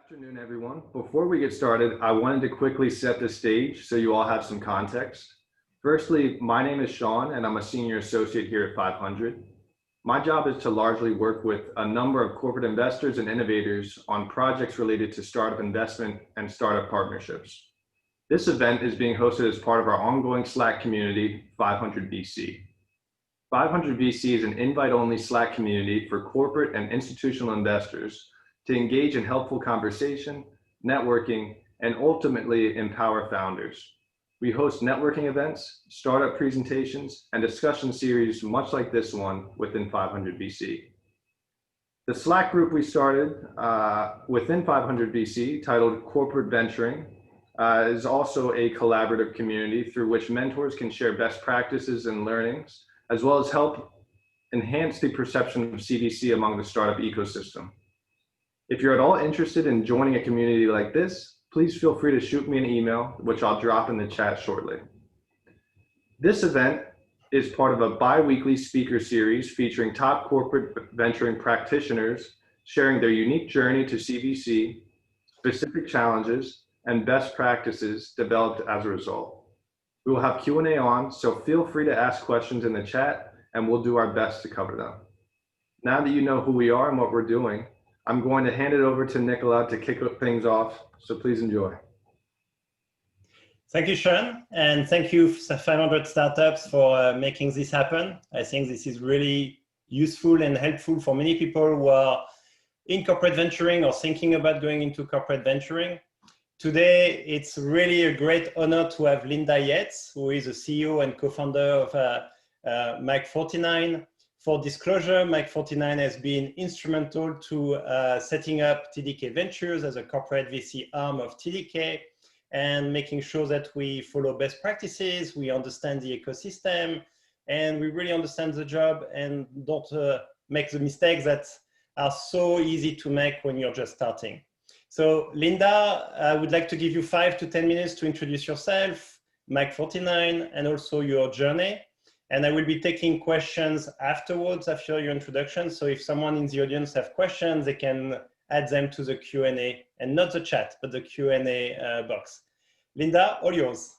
Afternoon, everyone. Before we get started, I wanted to quickly set the stage so you all have some context. Firstly, my name is Sean, and I'm a senior associate here at 500. My job is to largely work with a number of corporate investors and innovators on projects related to startup investment and startup partnerships. This event is being hosted as part of our ongoing Slack community, 500 VC. 500 VC is an invite-only Slack community for corporate and institutional investors to engage in helpful conversation, networking, and ultimately empower founders. We host networking events, startup presentations, and discussion series much like this one within 500 VC. The Slack group we started within 500 VC, titled Corporate Venturing, is also a collaborative community through which mentors can share best practices and learnings, as well as help enhance the perception of CVC among the startup ecosystem. If you're at all interested in joining a community like this, please feel free to shoot me an email, which I'll drop in the chat shortly. This event is part of a bi-weekly speaker series featuring top corporate venturing practitioners sharing their unique journey to CVC, specific challenges, and best practices developed as a result. We will have Q&A on, so feel free to ask questions in the chat, and we'll do our best to cover them. Now that you know who we are and what we're doing, I'm going to hand it over to Nicolas to kick things off, so please enjoy. Thank you, Sean, and thank you 500 Startups for making this happen. I think this is really useful and helpful for many people who are in corporate venturing or thinking about going into corporate venturing. Today, it's really a great honor to have Linda Yates, who is the CEO and co-founder of Mach49. For disclosure, Mach49 has been instrumental to setting up TDK Ventures as a corporate VC arm of TDK and making sure that we follow best practices, we understand the ecosystem, and we really understand the job and don't make the mistakes that are so easy to make when you're just starting. So Linda, I would like to give you 5 to 10 minutes to introduce yourself, Mach49, and also your journey. And I will be taking questions afterwards after your introduction. So if someone in the audience have questions, they can add them to the Q&A, and not the chat, but the Q&A box. Linda, all yours.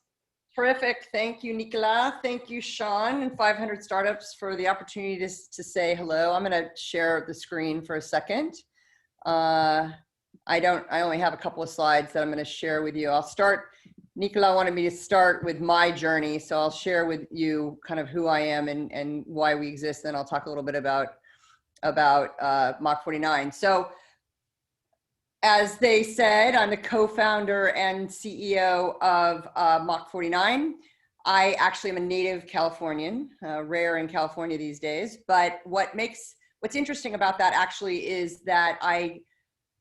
Terrific. Thank you, Nicolas. Thank you, Sean, and 500 Startups for the opportunity to say hello. I'm going to share the screen for a second. I only have a couple of slides that I'm going to share with you. I'll start. Nicolas wanted me to start with my journey, so I'll share with you kind of who I am and why we exist. Then I'll talk a little bit about Mach49. So, as they said, I'm the co-founder and CEO of Mach49. I actually am a native Californian, rare in California these days. But what's interesting about that actually is that I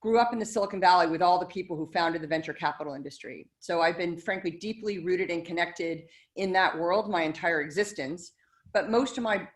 grew up in the Silicon Valley with all the people who founded the venture capital industry. So I've been frankly deeply rooted and connected in that world my entire existence. But most of my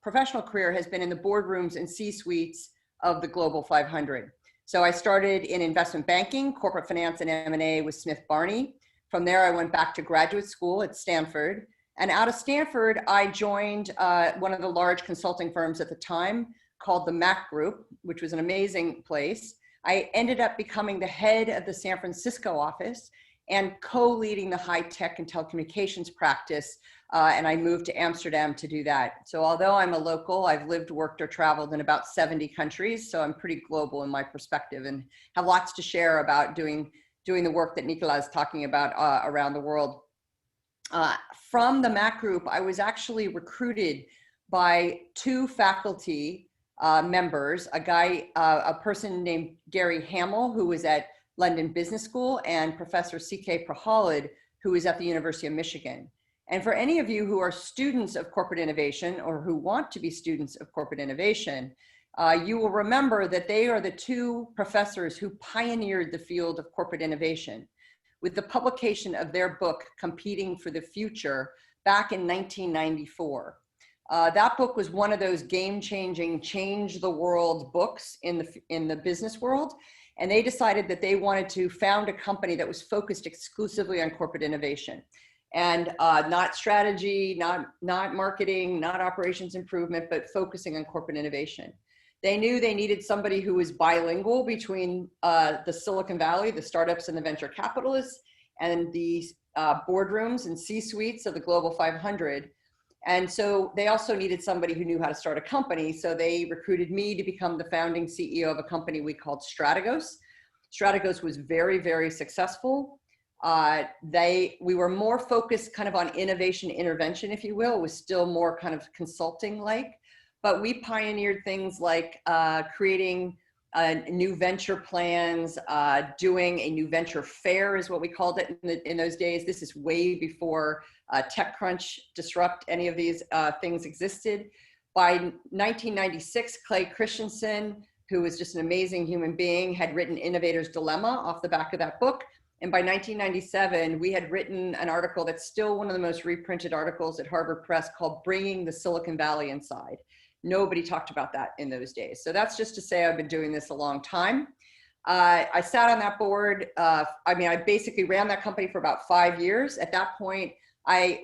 professional career has been in the boardrooms and C-suites of the Global 500. So I started in investment banking, corporate finance, and M&A with Smith Barney. From there, I went back to graduate school at Stanford. And out of Stanford, I joined one of the large consulting firms at the time called the Mac Group, which was an amazing place. I ended up becoming the head of the San Francisco office and co-leading the high tech and telecommunications practice. And I moved to Amsterdam to do that. So although I'm a local, I've lived, worked, or traveled in about 70 countries. So I'm pretty global in my perspective and have lots to share about doing the work that Nicolas is talking about around the world. From the Mac Group, I was actually recruited by 2 faculty members, a person named Gary Hamill, who was at London Business School, and Professor C.K. Prahalad, who is at the University of Michigan. And for any of you who are students of corporate innovation or who want to be students of corporate innovation, you will remember that they are the 2 professors who pioneered the field of corporate innovation with the publication of their book, Competing for the Future, back in 1994. That book was one of those game-changing, change the world books in the business world. And they decided that they wanted to found a company that was focused exclusively on corporate innovation and not strategy, not marketing, not operations improvement, but focusing on corporate innovation. They knew they needed somebody who was bilingual between the Silicon Valley, the startups and the venture capitalists, and the boardrooms and C-suites of the Global 500. And so they also needed somebody who knew how to start a company. So they recruited me to become the founding CEO of a company we called Strategos. Strategos was very, very successful. We were more focused kind of on innovation intervention, if you will. It was still more kind of consulting like, but we pioneered things like creating new venture plans, doing a new venture fair is what we called it in those days. This is way before TechCrunch, Disrupt, any of these things existed. By 1996, Clay Christensen, who was just an amazing human being, had written Innovator's Dilemma off the back of that book. And by 1997, we had written an article that's still one of the most reprinted articles at Harvard Press called Bringing the Silicon Valley Inside. Nobody talked about that in those days. So that's just to say I've been doing this a long time. I sat on that board. I basically ran that company for about 5 years. At that point, my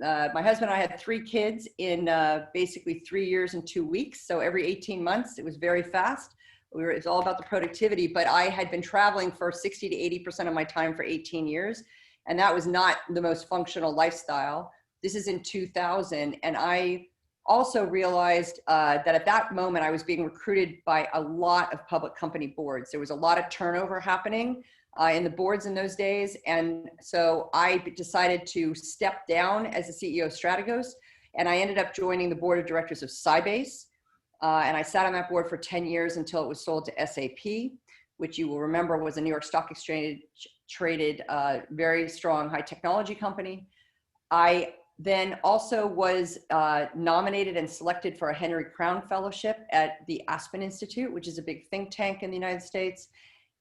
husband and I had 3 kids in basically 3 years and 2 weeks. So every 18 months, it was very fast. It was all about the productivity, but I had been traveling for 60 to 80% of my time for 18 years. And that was not the most functional lifestyle. This is in 2000. And I also realized that at that moment, I was being recruited by a lot of public company boards. There was a lot of turnover happening in the boards in those days. And so I decided to step down as the CEO of Strategos. And I ended up joining the board of directors of Sybase. And I sat on that board for 10 years until it was sold to SAP, which you will remember was a New York Stock Exchange traded, very strong high technology company. I then also was nominated and selected for a Henry Crown Fellowship at the Aspen Institute, which is a big think tank in the United States.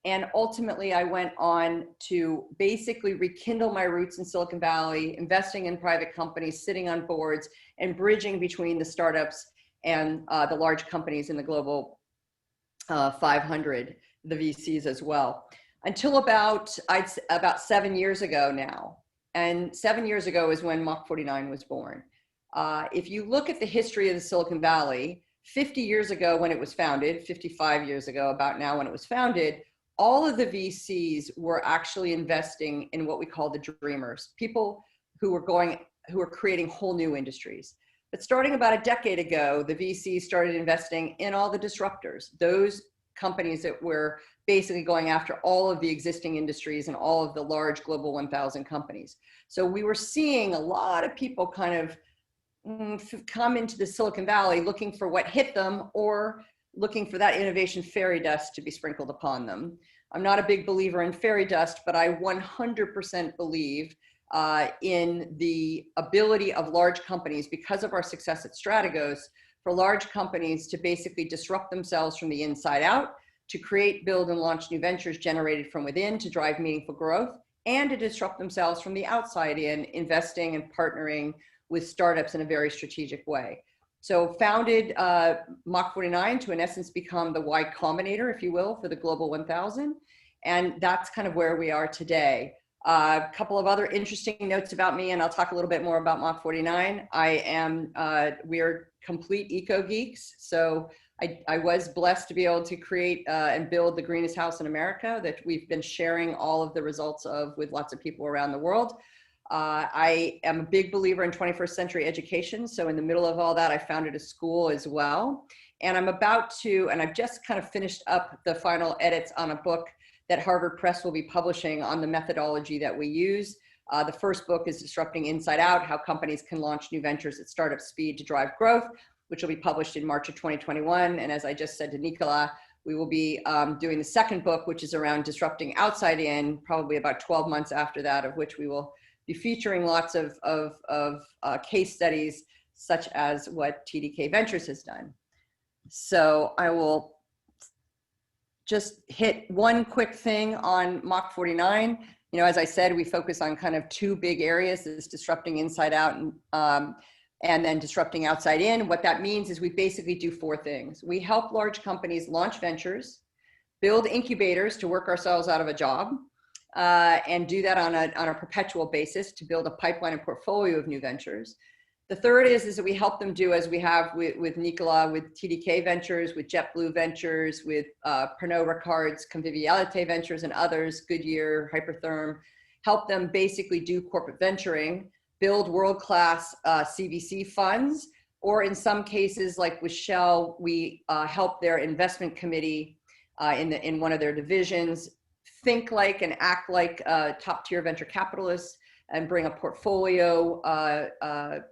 And ultimately, I went on to basically rekindle my roots in Silicon Valley, investing in private companies, sitting on boards, and bridging between the startups and the large companies in the Global 500, the VCs as well, until about 7 years ago now. And 7 years ago is when Mach49 was born. If you look at the history of the Silicon Valley, 50 years ago when it was founded, 55 years ago about now when it was founded, all of the VCs were actually investing in what we call the dreamers, people who were creating whole new industries. But starting about a decade ago, the VCs started investing in all the disruptors, those companies that were basically going after all of the existing industries and all of the large Global 1000 companies. So we were seeing a lot of people kind of come into the Silicon Valley looking for what hit them or looking for that innovation fairy dust to be sprinkled upon them. I'm not a big believer in fairy dust, but I 100% believe in the ability of large companies, because of our success at Strategos, for large companies to basically disrupt themselves from the inside out, to create, build, and launch new ventures generated from within to drive meaningful growth, and to disrupt themselves from the outside in investing and partnering with startups in a very strategic way. So founded Mach49 to, in essence, become the Y Combinator, if you will, for the Global 1000. And that's kind of where we are today. A couple of other interesting notes about me, and I'll talk a little bit more about Mach49. We're complete eco geeks. So I was blessed to be able to create and build the greenest house in America that we've been sharing all of the results of with lots of people around the world. I am a big believer in 21st century education. So in the middle of all that, I founded a school as well. And I've just kind of finished up the final edits on a book that Harvard Press will be publishing on the methodology that we use. The first book is Disrupting Inside Out, How Companies Can Launch New Ventures at Startup Speed to Drive Growth, which will be published in March of 2021. And as I just said to Nicolas, we will be doing the second book, which is around disrupting outside in, probably about 12 months after that, of which we will be featuring lots of case studies, such as what TDK Ventures has done. So I will just hit one quick thing on Mach49. You know, as I said, we focus on kind of 2 big areas: this disrupting inside out and then disrupting outside in. What that means is we basically do 4 things. We help large companies launch ventures, build incubators to work ourselves out of a job, and do that on a perpetual basis to build a pipeline and portfolio of new ventures. The third is that we help them do, as we have with Nicolas, with TDK Ventures, with JetBlue Ventures, with Pernod Ricard's Conviviality Ventures and others, Goodyear, Hypertherm, help them basically do corporate venturing, build world-class CVC funds, or in some cases, like with Shell, we help their investment committee in one of their divisions think like and act like top-tier venture capitalists and bring a portfolio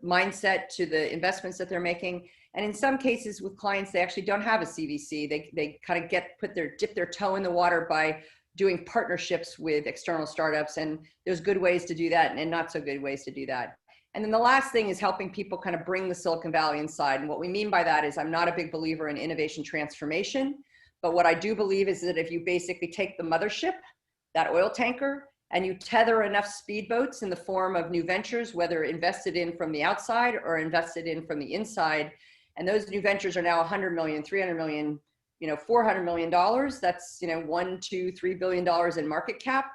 mindset to the investments that they're making. And in some cases with clients, they actually don't have a CVC. They kind of dip their toe in the water by doing partnerships with external startups. And there's good ways to do that and not so good ways to do that. And then the last thing is helping people kind of bring the Silicon Valley inside. And what we mean by that is I'm not a big believer in innovation transformation, but what I do believe is that if you basically take the mothership, that oil tanker, and you tether enough speedboats in the form of new ventures, whether invested in from the outside or invested in from the inside, and those new ventures are now 100 million, 300 million, $400 million. That's, $1, $2, $3 billion in market cap.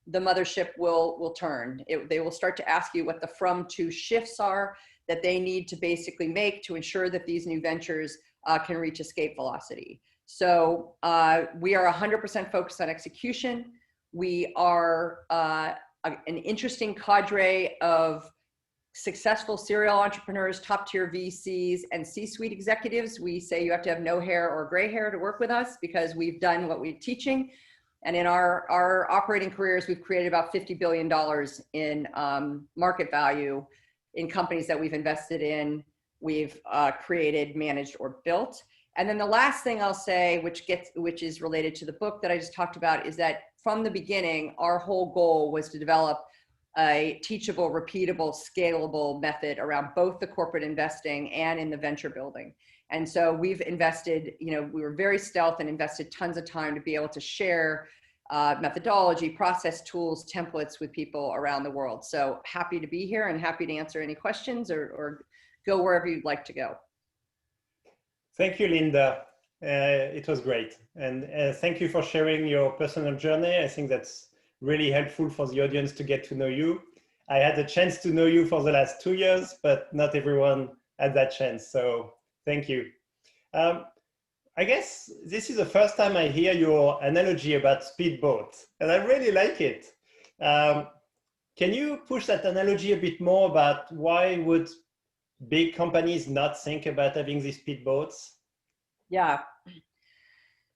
The mothership will turn. They will start to ask you what the from to shifts are that they need to basically make to ensure that these new ventures can reach escape velocity. So we are 100% focused on execution. We are an interesting cadre of successful serial entrepreneurs, top-tier VCs, and C-suite executives. We say you have to have no hair or gray hair to work with us because we've done what we're teaching. And in our operating careers, we've created about $50 billion in market value in companies that we've invested in, we've created, managed, or built. And then the last thing I'll say, which is related to the book that I just talked about, is that from the beginning, our whole goal was to develop a teachable, repeatable, scalable method around both the corporate investing and in the venture building. And so we've invested, we were very stealth and invested tons of time to be able to share methodology, process tools, templates with people around the world. So happy to be here and happy to answer any questions or go wherever you'd like to go. Thank you, Linda. It was great. And thank you for sharing your personal journey. I think that's really helpful for the audience to get to know you. I had the chance to know you for the last 2 years, but not everyone had that chance. So thank you. I guess this is the first time I hear your analogy about speedboats, and I really like it. Can you push that analogy a bit more about why would big companies not think about having these speedboats? Yeah.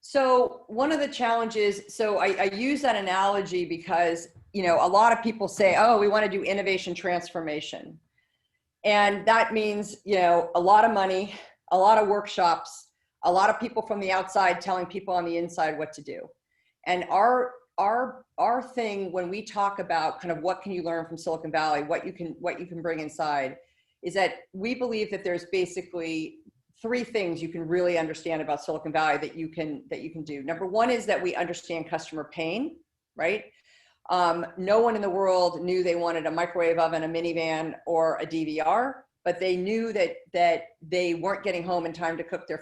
So one of the challenges, so I use that analogy because, a lot of people say, oh, we want to do innovation transformation. And that means, a lot of money, a lot of workshops, a lot of people from the outside telling people on the inside what to do. And our thing when we talk about kind of what can you learn from Silicon Valley, what you can bring inside, is that we believe that there's basically 3 things you can really understand about Silicon Valley that you can do. Number one is that we understand customer pain, right? No one in the world knew they wanted a microwave oven, a minivan, or a DVR, but they knew that they weren't getting home in time to cook their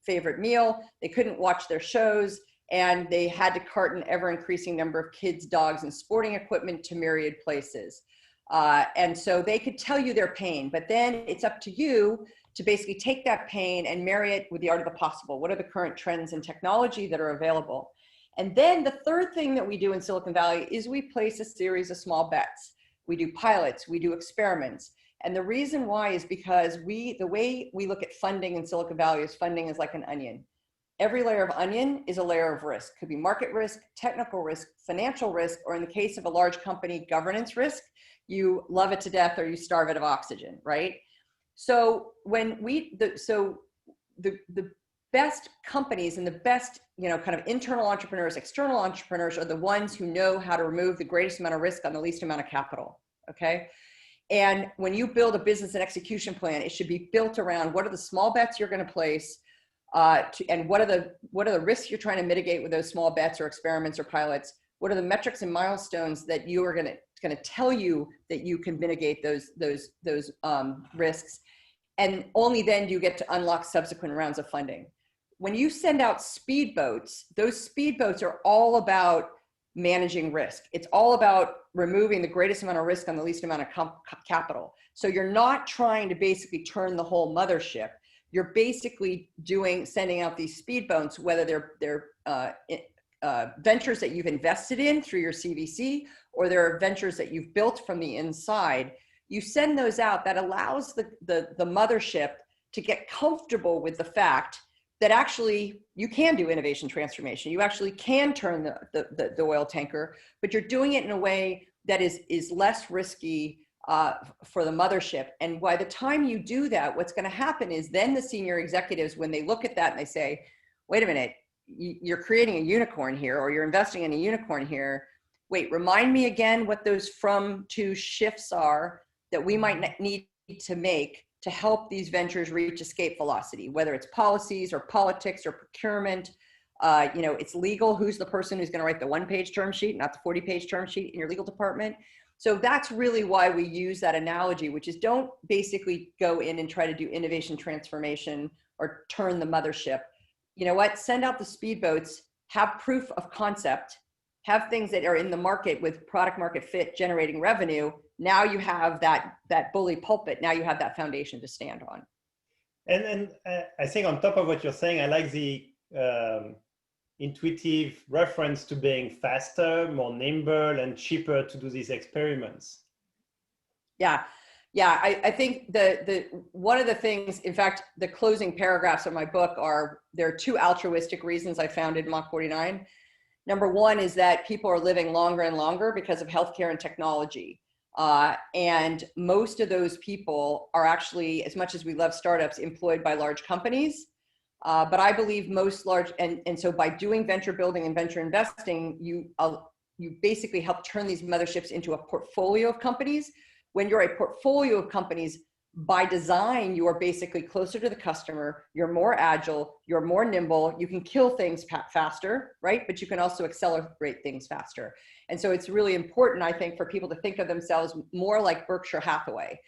favorite meal. They couldn't watch their shows, and they had to cart an ever-increasing number of kids, dogs, and sporting equipment to myriad places. And so they could tell you their pain, but then it's up to you to basically take that pain and marry it with the art of the possible. What are the current trends in technology that are available? And then the third thing that we do in Silicon Valley is we place a series of small bets. We do pilots, we do experiments. And the reason why is because the way we look at funding in Silicon Valley is funding is like an onion. Every layer of onion is a layer of risk. Could be market risk, technical risk, financial risk, or in the case of a large company, governance risk. You love it to death or you starve it of oxygen, right? So when the best companies and the best, kind of internal entrepreneurs, external entrepreneurs are the ones who know how to remove the greatest amount of risk on the least amount of capital, okay? And when you build a business and execution plan, it should be built around what are the small bets you're going to place, and what are the risks you're trying to mitigate with those small bets or experiments or pilots. What are the metrics and milestones that you are going to tell you that you can mitigate those risks, and only then do you get to unlock subsequent rounds of funding. When you send out speedboats, those speedboats are all about managing risk. It's all about removing the greatest amount of risk on the least amount of capital. So you're not trying to basically turn the whole mothership. You're basically sending out these speed boats, whether they're ventures that you've invested in through your CVC, or there are ventures that you've built from the inside. You send those out. That allows the mothership to get comfortable with the fact that actually you can do innovation transformation. You actually can turn the oil tanker, but you're doing it in a way that is less risky for the mothership. And by the time you do that, what's going to happen is then the senior executives, when they look at that and they say, wait a minute, you're creating a unicorn here, or you're investing in a unicorn here. Wait, remind me again what those from to shifts are that we might need to make to help these ventures reach escape velocity, whether it's policies or politics or procurement. It's legal. Who's the person who's going to write the one-page term sheet, not the 40-page term sheet in your legal department? So that's really why we use that analogy, which is don't basically go in and try to do innovation transformation or turn the mothership. You know what? Send out the speedboats, have proof of concept, have things that are in the market with product market fit generating revenue. Now you have that bully pulpit. Now you have that foundation to stand on. And I think on top of what you're saying, I like the intuitive reference to being faster, more nimble, and cheaper to do these experiments. Yeah. I think one of the things, in fact, the closing paragraphs of my book there are two altruistic reasons I founded Mach49. Number one is that people are living longer and longer because of healthcare and technology. And most of those people are actually, as much as we love startups, employed by large companies. But I believe most large, and so by doing venture building and venture investing, you basically help turn these motherships into a portfolio of companies. When you're a portfolio of companies, by design, you are basically closer to the customer, you're more agile, you're more nimble, you can kill things faster, right? But you can also accelerate things faster. And so it's really important, I think, for people to think of themselves more like Berkshire Hathaway,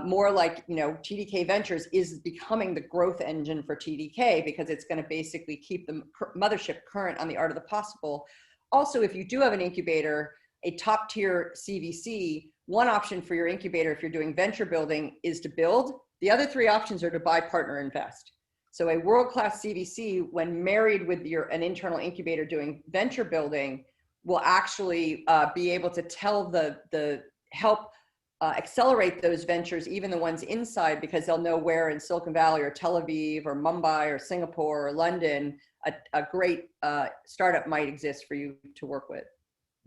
more like, TDK Ventures is becoming the growth engine for TDK because it's going to basically keep the mothership current on the art of the possible. Also, if you do have an incubator, a top tier CVC, one option for your incubator, if you're doing venture building, is to build. The other three options are to buy, partner, invest. So a world-class CVC, when married with an internal incubator doing venture building, will actually be able to help accelerate those ventures, even the ones inside, because they'll know where in Silicon Valley or Tel Aviv or Mumbai or Singapore or London, a great startup might exist for you to work with.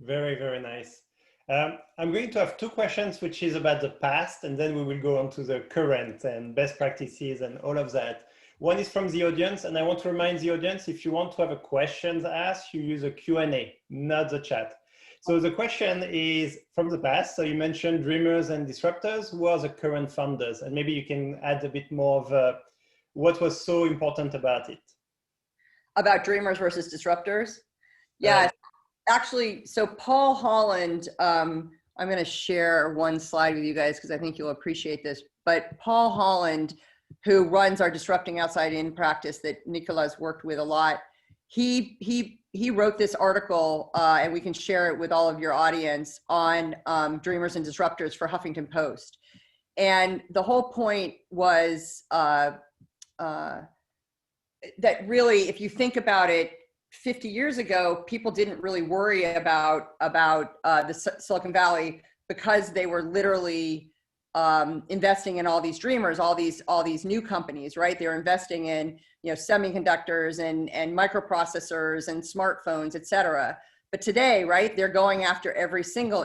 Very, very nice. I'm going to have two questions, which is about the past, and then we will go on to the current and best practices and all of that. One is from the audience, and I want to remind the audience, if you want to have a question asked, you use a Q&A, not the chat. So the question is from the past. So you mentioned dreamers and disruptors. Who are the current founders? And maybe you can add a bit more of what was so important about it. About dreamers versus disruptors? Yeah. Actually, so Paul Holland, I'm going to share one slide with you guys because I think you'll appreciate this. But Paul Holland, who runs our Disrupting Outside In practice that Nicolas worked with a lot, he wrote this article, and we can share it with all of your audience, on dreamers and disruptors for Huffington Post. And the whole point was that really, if you think about it, 50 years ago, people didn't really worry about the Silicon Valley because they were literally investing in all these dreamers, all these new companies, right? They were investing in semiconductors and microprocessors and smartphones, et cetera. But today, right, they're going after every single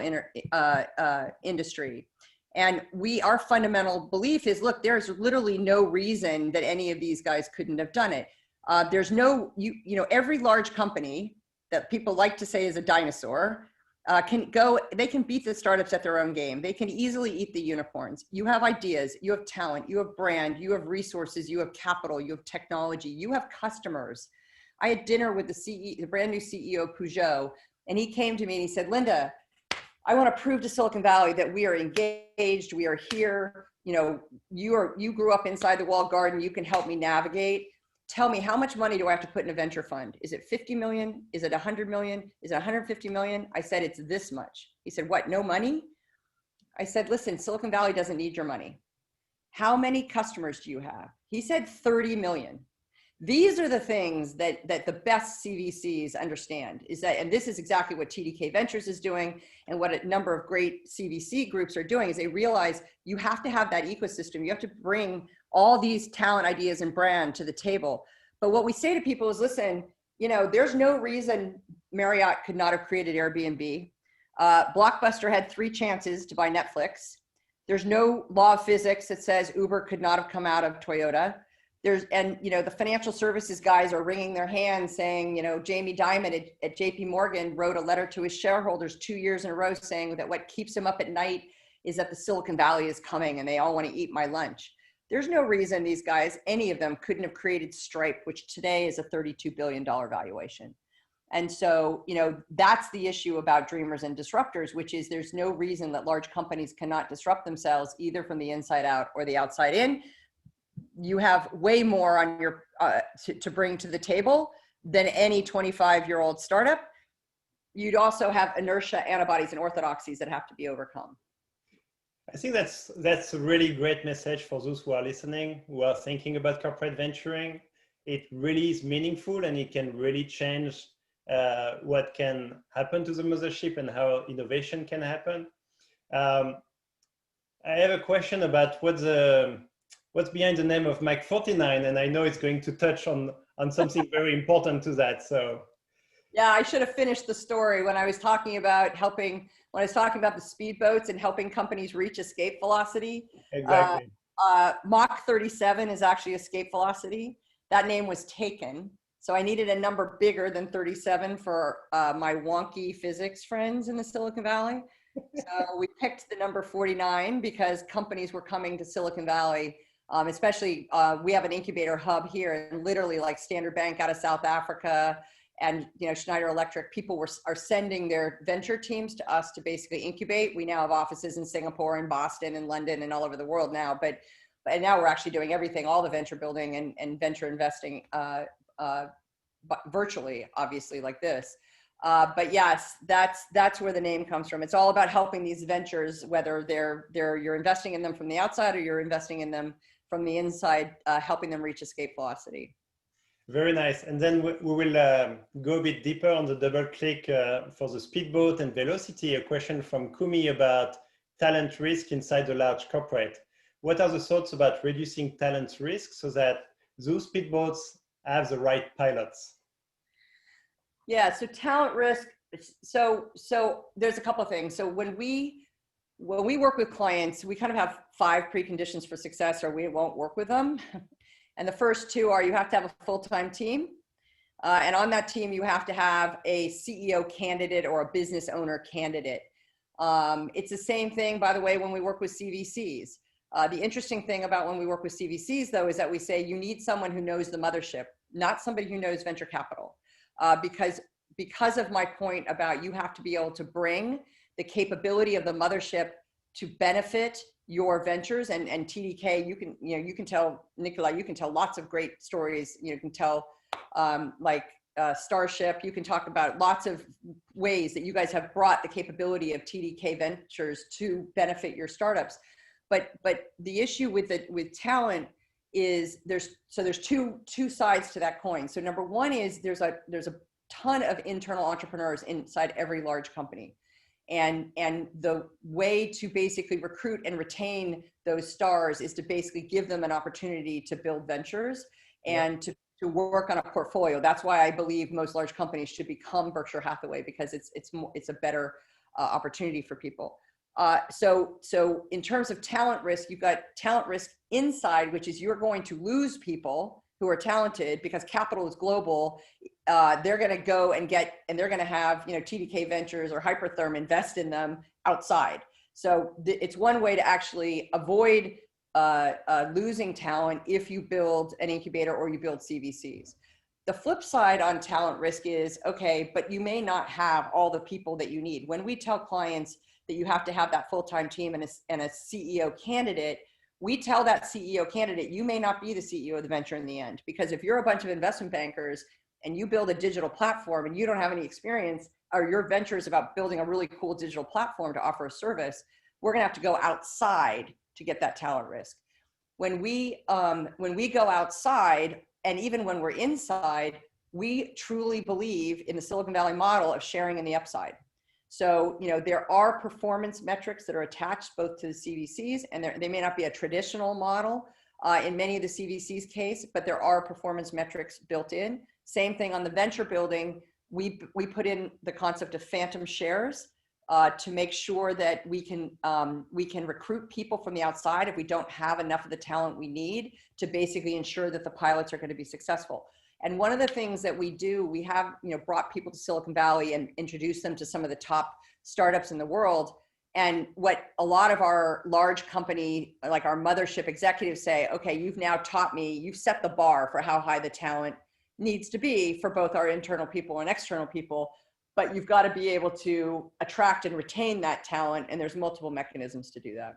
industry. And our fundamental belief is, look, there's literally no reason that any of these guys couldn't have done it. There's no, every large company that people like to say is a dinosaur they can beat the startups at their own game. They can easily eat the unicorns. You have ideas, you have talent, you have brand, you have resources, you have capital, you have technology, you have customers. I had dinner with the brand new CEO of Peugeot, and he came to me and he said, Linda, I want to prove to Silicon Valley that we are engaged, we are here. You grew up inside the walled garden, you can help me navigate. tell me, how much money do I have to put in a venture fund? Is it 50 million? Is it 100 million? Is it 150 million? I said, it's this much. He said, what, no money? I said, listen, Silicon Valley doesn't need your money. How many customers do you have? He said 30 million. These are the things that the best CVCs understand, is that, and this is exactly what TDK Ventures is doing, and what a number of great CVC groups are doing, is they realize you have to have that ecosystem. You have to bring all these talent, ideas, and brand to the table. But what we say to people is, listen, you know, there's no reason Marriott could not have created Airbnb. Blockbuster had 3 chances to buy Netflix. There's no law of physics that says Uber could not have come out of Toyota. And you know, the financial services guys are wringing their hands saying, you know, Jamie Dimon at JP Morgan wrote a letter to his shareholders 2 years in a row saying that what keeps him up at night is that the Silicon Valley is coming and they all want to eat my lunch. There's no reason these guys, any of them, couldn't have created Stripe, which today is a $32 billion valuation. And so, you know, that's the issue about dreamers and disruptors, which is there's no reason that large companies cannot disrupt themselves either from the inside out or the outside in. You have way more on your to bring to the table than any 25-year-old startup. You'd also have inertia, antibodies, and orthodoxies that have to be overcome. I think that's a really great message for those who are listening, who are thinking about corporate venturing. It really is meaningful, and it can really change what can happen to the mothership and how innovation can happen. I have a question about what's behind the name of Mach49, and I know it's going to touch on something very important to that. So, yeah, I should have finished the story when I was talking about when I was talking about the speedboats and helping companies reach escape velocity. Exactly. Mach37 is actually escape velocity. That name was taken. So I needed a number bigger than 37 for my wonky physics friends in the Silicon Valley. So we picked the number 49 because companies were coming to Silicon Valley, especially we have an incubator hub here, and literally like Standard Bank out of South Africa and, you know, Schneider Electric, people are sending their venture teams to us to basically incubate. We now have offices in Singapore and Boston and London and all over the world now, but now we're actually doing everything, all the venture building and venture investing virtually, obviously, like this. But yes, that's where the name comes from. It's all about helping these ventures, whether you're investing in them from the outside or you're investing in them from the inside, helping them reach escape velocity. Very nice. And then we will go a bit deeper on the double click for the speedboat and velocity. A question from Kumi about talent risk inside the large corporate. What are the thoughts about reducing talent risk so that those speedboats have the right pilots? Yeah, so talent risk. So there's a couple of things. So when we work with clients, we kind of have 5 preconditions for success, or we won't work with them. And the first 2 are you have to have a full-time team. And on that team, you have to have a CEO candidate or a business owner candidate. It's the same thing, by the way, when we work with CVCs. The interesting thing about when we work with CVCs, though, is that we say you need someone who knows the mothership, not somebody who knows venture capital. Because of my point about you have to be able to bring the capability of the mothership to benefit your ventures, and TDK, you can tell, Nicolas, you can tell lots of great stories. You can tell Starship, you can talk about lots of ways that you guys have brought the capability of TDK Ventures to benefit your startups. But the issue with talent is there's two sides to that coin. So number one is there's a ton of internal entrepreneurs inside every large company. And the way to basically recruit and retain those stars is to basically give them an opportunity to build ventures and to work on a portfolio. That's why I believe most large companies should become Berkshire Hathaway, because it's a better opportunity for people. So in terms of talent risk, you've got talent risk inside, which is you're going to lose people who are talented because capital is global. They're going to go and they're going to have, TDK Ventures or Hypertherm invest in them outside. So it's one way to actually avoid losing talent if you build an incubator or you build CVCs. The flip side on talent risk is, okay, but you may not have all the people that you need. When we tell clients that you have to have that full-time team and a CEO candidate, we tell that CEO candidate, you may not be the CEO of the venture in the end, because if you're a bunch of investment bankers and you build a digital platform and you don't have any experience, or your venture is about building a really cool digital platform to offer a service, we're going to have to go outside to get that talent risk. When we go outside, and even when we're inside, we truly believe in the Silicon Valley model of sharing in the upside. So, there are performance metrics that are attached both to the CVCs, and they may not be a traditional model in many of the CVCs case, but there are performance metrics built in. Same thing on the venture building. We put in the concept of phantom shares to make sure that we can recruit people from the outside if we don't have enough of the talent we need to basically ensure that the pilots are going to be successful. And one of the things that we do, we have brought people to Silicon Valley and introduced them to some of the top startups in the world. And what a lot of our large company, like our mothership executives say, okay, you've now taught me, you've set the bar for how high the talent needs to be for both our internal people and external people, but you've got to be able to attract and retain that talent. And there's multiple mechanisms to do that.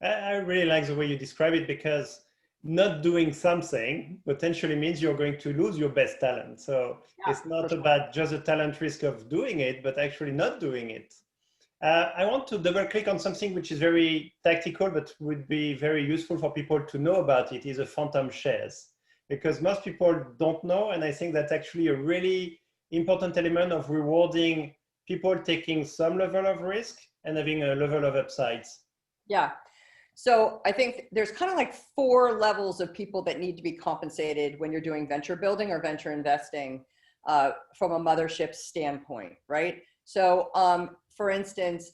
I really like the way you describe it, because not doing something potentially means you're going to lose your best talent. So yeah, it's not about just the talent risk of doing it, but actually not doing it. I want to double click on something which is very tactical, but would be very useful for people to know about it, is a phantom shares. Because most people don't know, and I think that's actually a really important element of rewarding people taking some level of risk and having a level of upsides. Yeah. So I think there's kind of like 4 levels of people that need to be compensated when you're doing venture building or venture investing from a mothership standpoint, right? So for instance,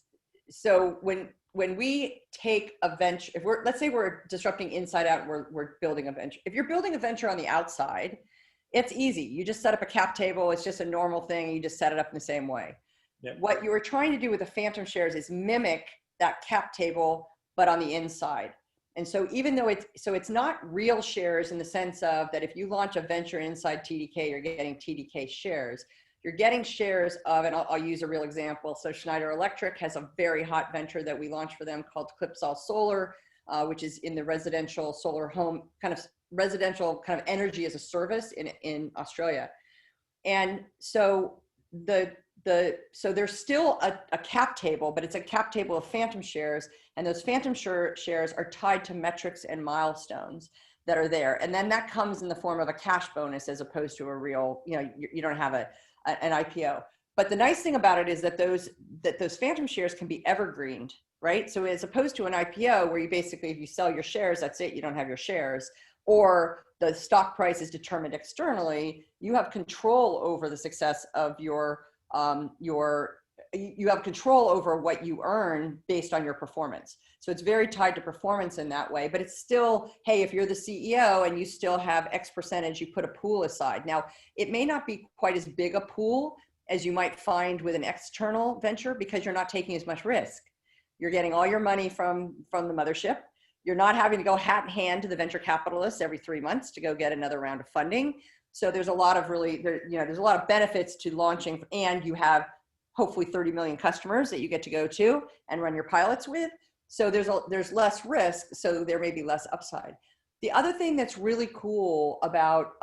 so when we take a venture, let's say we're disrupting inside out, we're building a venture. If you're building a venture on the outside, it's easy. You just set up a cap table. It's just a normal thing. You just set it up in the same way. Yeah. What you were trying to do with the phantom shares is mimic that cap table, but on the inside. And so even though it's not real shares in the sense of that if you launch a venture inside TDK, you're getting TDK shares. You're getting shares of, and I'll use a real example. So Schneider Electric has a very hot venture that we launched for them called Clipsal Solar, which is in the residential solar home, residential kind of energy as a service in Australia. And so so there's still a cap table, but it's a cap table of phantom shares. And those phantom shares are tied to metrics and milestones that are there. And then that comes in the form of a cash bonus as opposed to a real, you don't have an IPO. But the nice thing about it is that those phantom shares can be evergreened, right? So as opposed to an IPO where you basically, if you sell your shares, that's it, you don't have your shares, or the stock price is determined externally, you have control over the success of you have control over what you earn based on your performance. So it's very tied to performance in that way, but it's still, hey, if you're the CEO and you still have X percentage, you put a pool aside. Now, it may not be quite as big a pool as you might find with an external venture because you're not taking as much risk. You're getting all your money from the mothership. You're not having to go hat in hand to the venture capitalists every 3 months to go get another round of funding. So there's a lot of there's a lot of benefits to launching, and you have hopefully 30 million customers that you get to go to and run your pilots with. So there's less risk, so there may be less upside. The other thing that's really cool about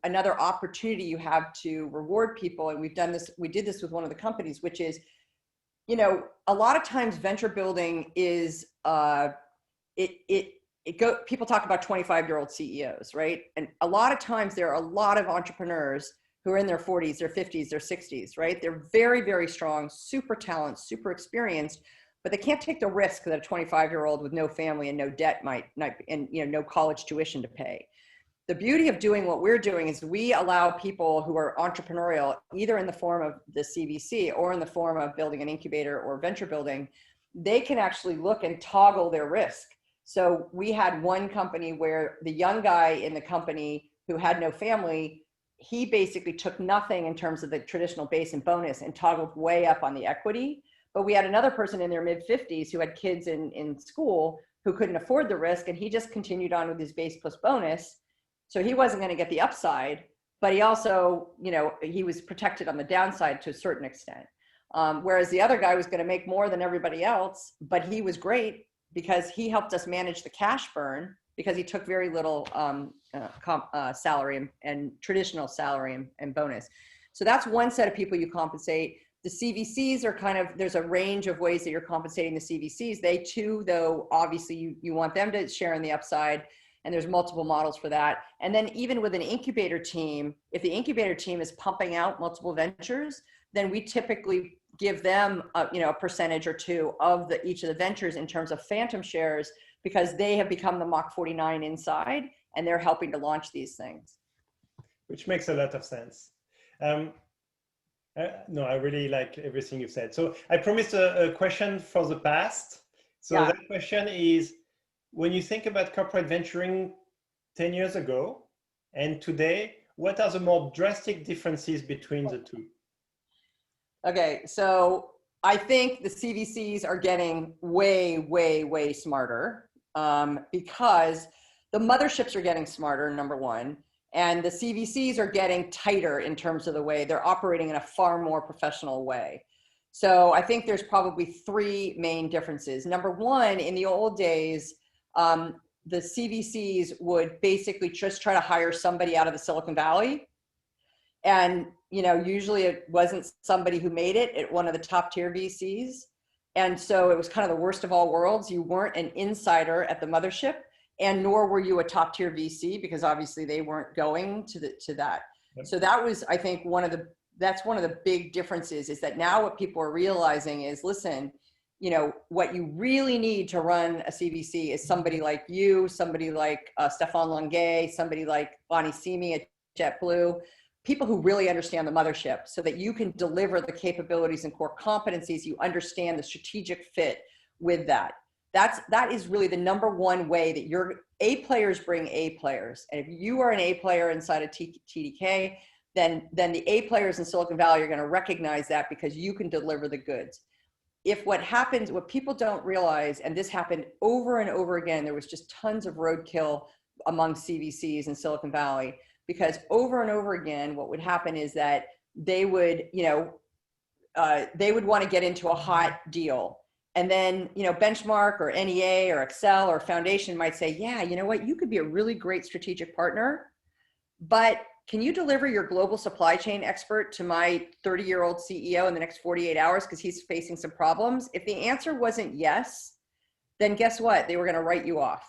another opportunity you have to reward people, and we did this with one of the companies, which is, a lot of times venture building is people talk about 25-year-old CEOs, right? And a lot of times there are a lot of entrepreneurs who are in their 40s, their 50s, their 60s, right? They're very, very strong, super talented, super experienced, but they can't take the risk that a 25-year-old with no family and no debt and no college tuition to pay. The beauty of doing what we're doing is we allow people who are entrepreneurial, either in the form of the CVC or in the form of building an incubator or venture building, they can actually look and toggle their risk. So we had one company where the young guy in the company who had no family, he basically took nothing in terms of the traditional base and bonus and toggled way up on the equity. But we had another person in their mid-50s who had kids in school who couldn't afford the risk, and he just continued on with his base plus bonus. So he wasn't going to get the upside, but he also, he was protected on the downside to a certain extent. Whereas the other guy was going to make more than everybody else, but he was great. because he helped us manage the cash burn because he took very little salary and traditional salary and bonus. So that's one set of people you compensate. The CVCs are kind of, there's a range of ways that you're compensating the CVCs. They too, though, obviously you want them to share in the upside, and there's multiple models for that. And then even with an incubator team, if the incubator team is pumping out multiple ventures, then we typically give them a percentage or two of each of the ventures in terms of phantom shares, because they have become the Mach49 inside and they're helping to launch these things. Which makes a lot of sense. No, I really like everything you've said. So I promised a question for the past. So Yeah. that question is, when you think about corporate venturing 10 years ago and today, what are the more drastic differences between the two? Okay, so I think the CVCs are getting way, way, way smarter because the motherships are getting smarter, number one, and the CVCs are getting tighter in terms of the way they're operating in a far more professional way. So I think there's probably three main differences. Number one, in the old days, the CVCs would basically just try to hire somebody out of the Silicon Valley. And, usually it wasn't somebody who made it at one of the top tier VCs. And so it was kind of the worst of all worlds. You weren't an insider at the mothership, and nor were you a top tier VC, because obviously they weren't going to that. Yep. So that was, I think, that's one of the big differences, is that now what people are realizing is, listen, what you really need to run a CVC is somebody like you, somebody like Stefan Longuet, somebody like Bonnie Simi at JetBlue, people who really understand the mothership, so that you can deliver the capabilities and core competencies. You understand the strategic fit with that. That is really the number one way that your A players bring A players. And if you are an A player inside of TDK, then the A players in Silicon Valley are going to recognize that, because you can deliver the goods. What people don't realize, and this happened over and over again, there was just tons of roadkill among CVCs in Silicon Valley, because over and over again, what would happen is that they would want to get into a hot deal. And then, Benchmark or NEA or Excel or Foundation might say, yeah, you know what, you could be a really great strategic partner, but can you deliver your global supply chain expert to my 30-year-old CEO in the next 48 hours because he's facing some problems? If the answer wasn't yes, then guess what? They were going to write you off.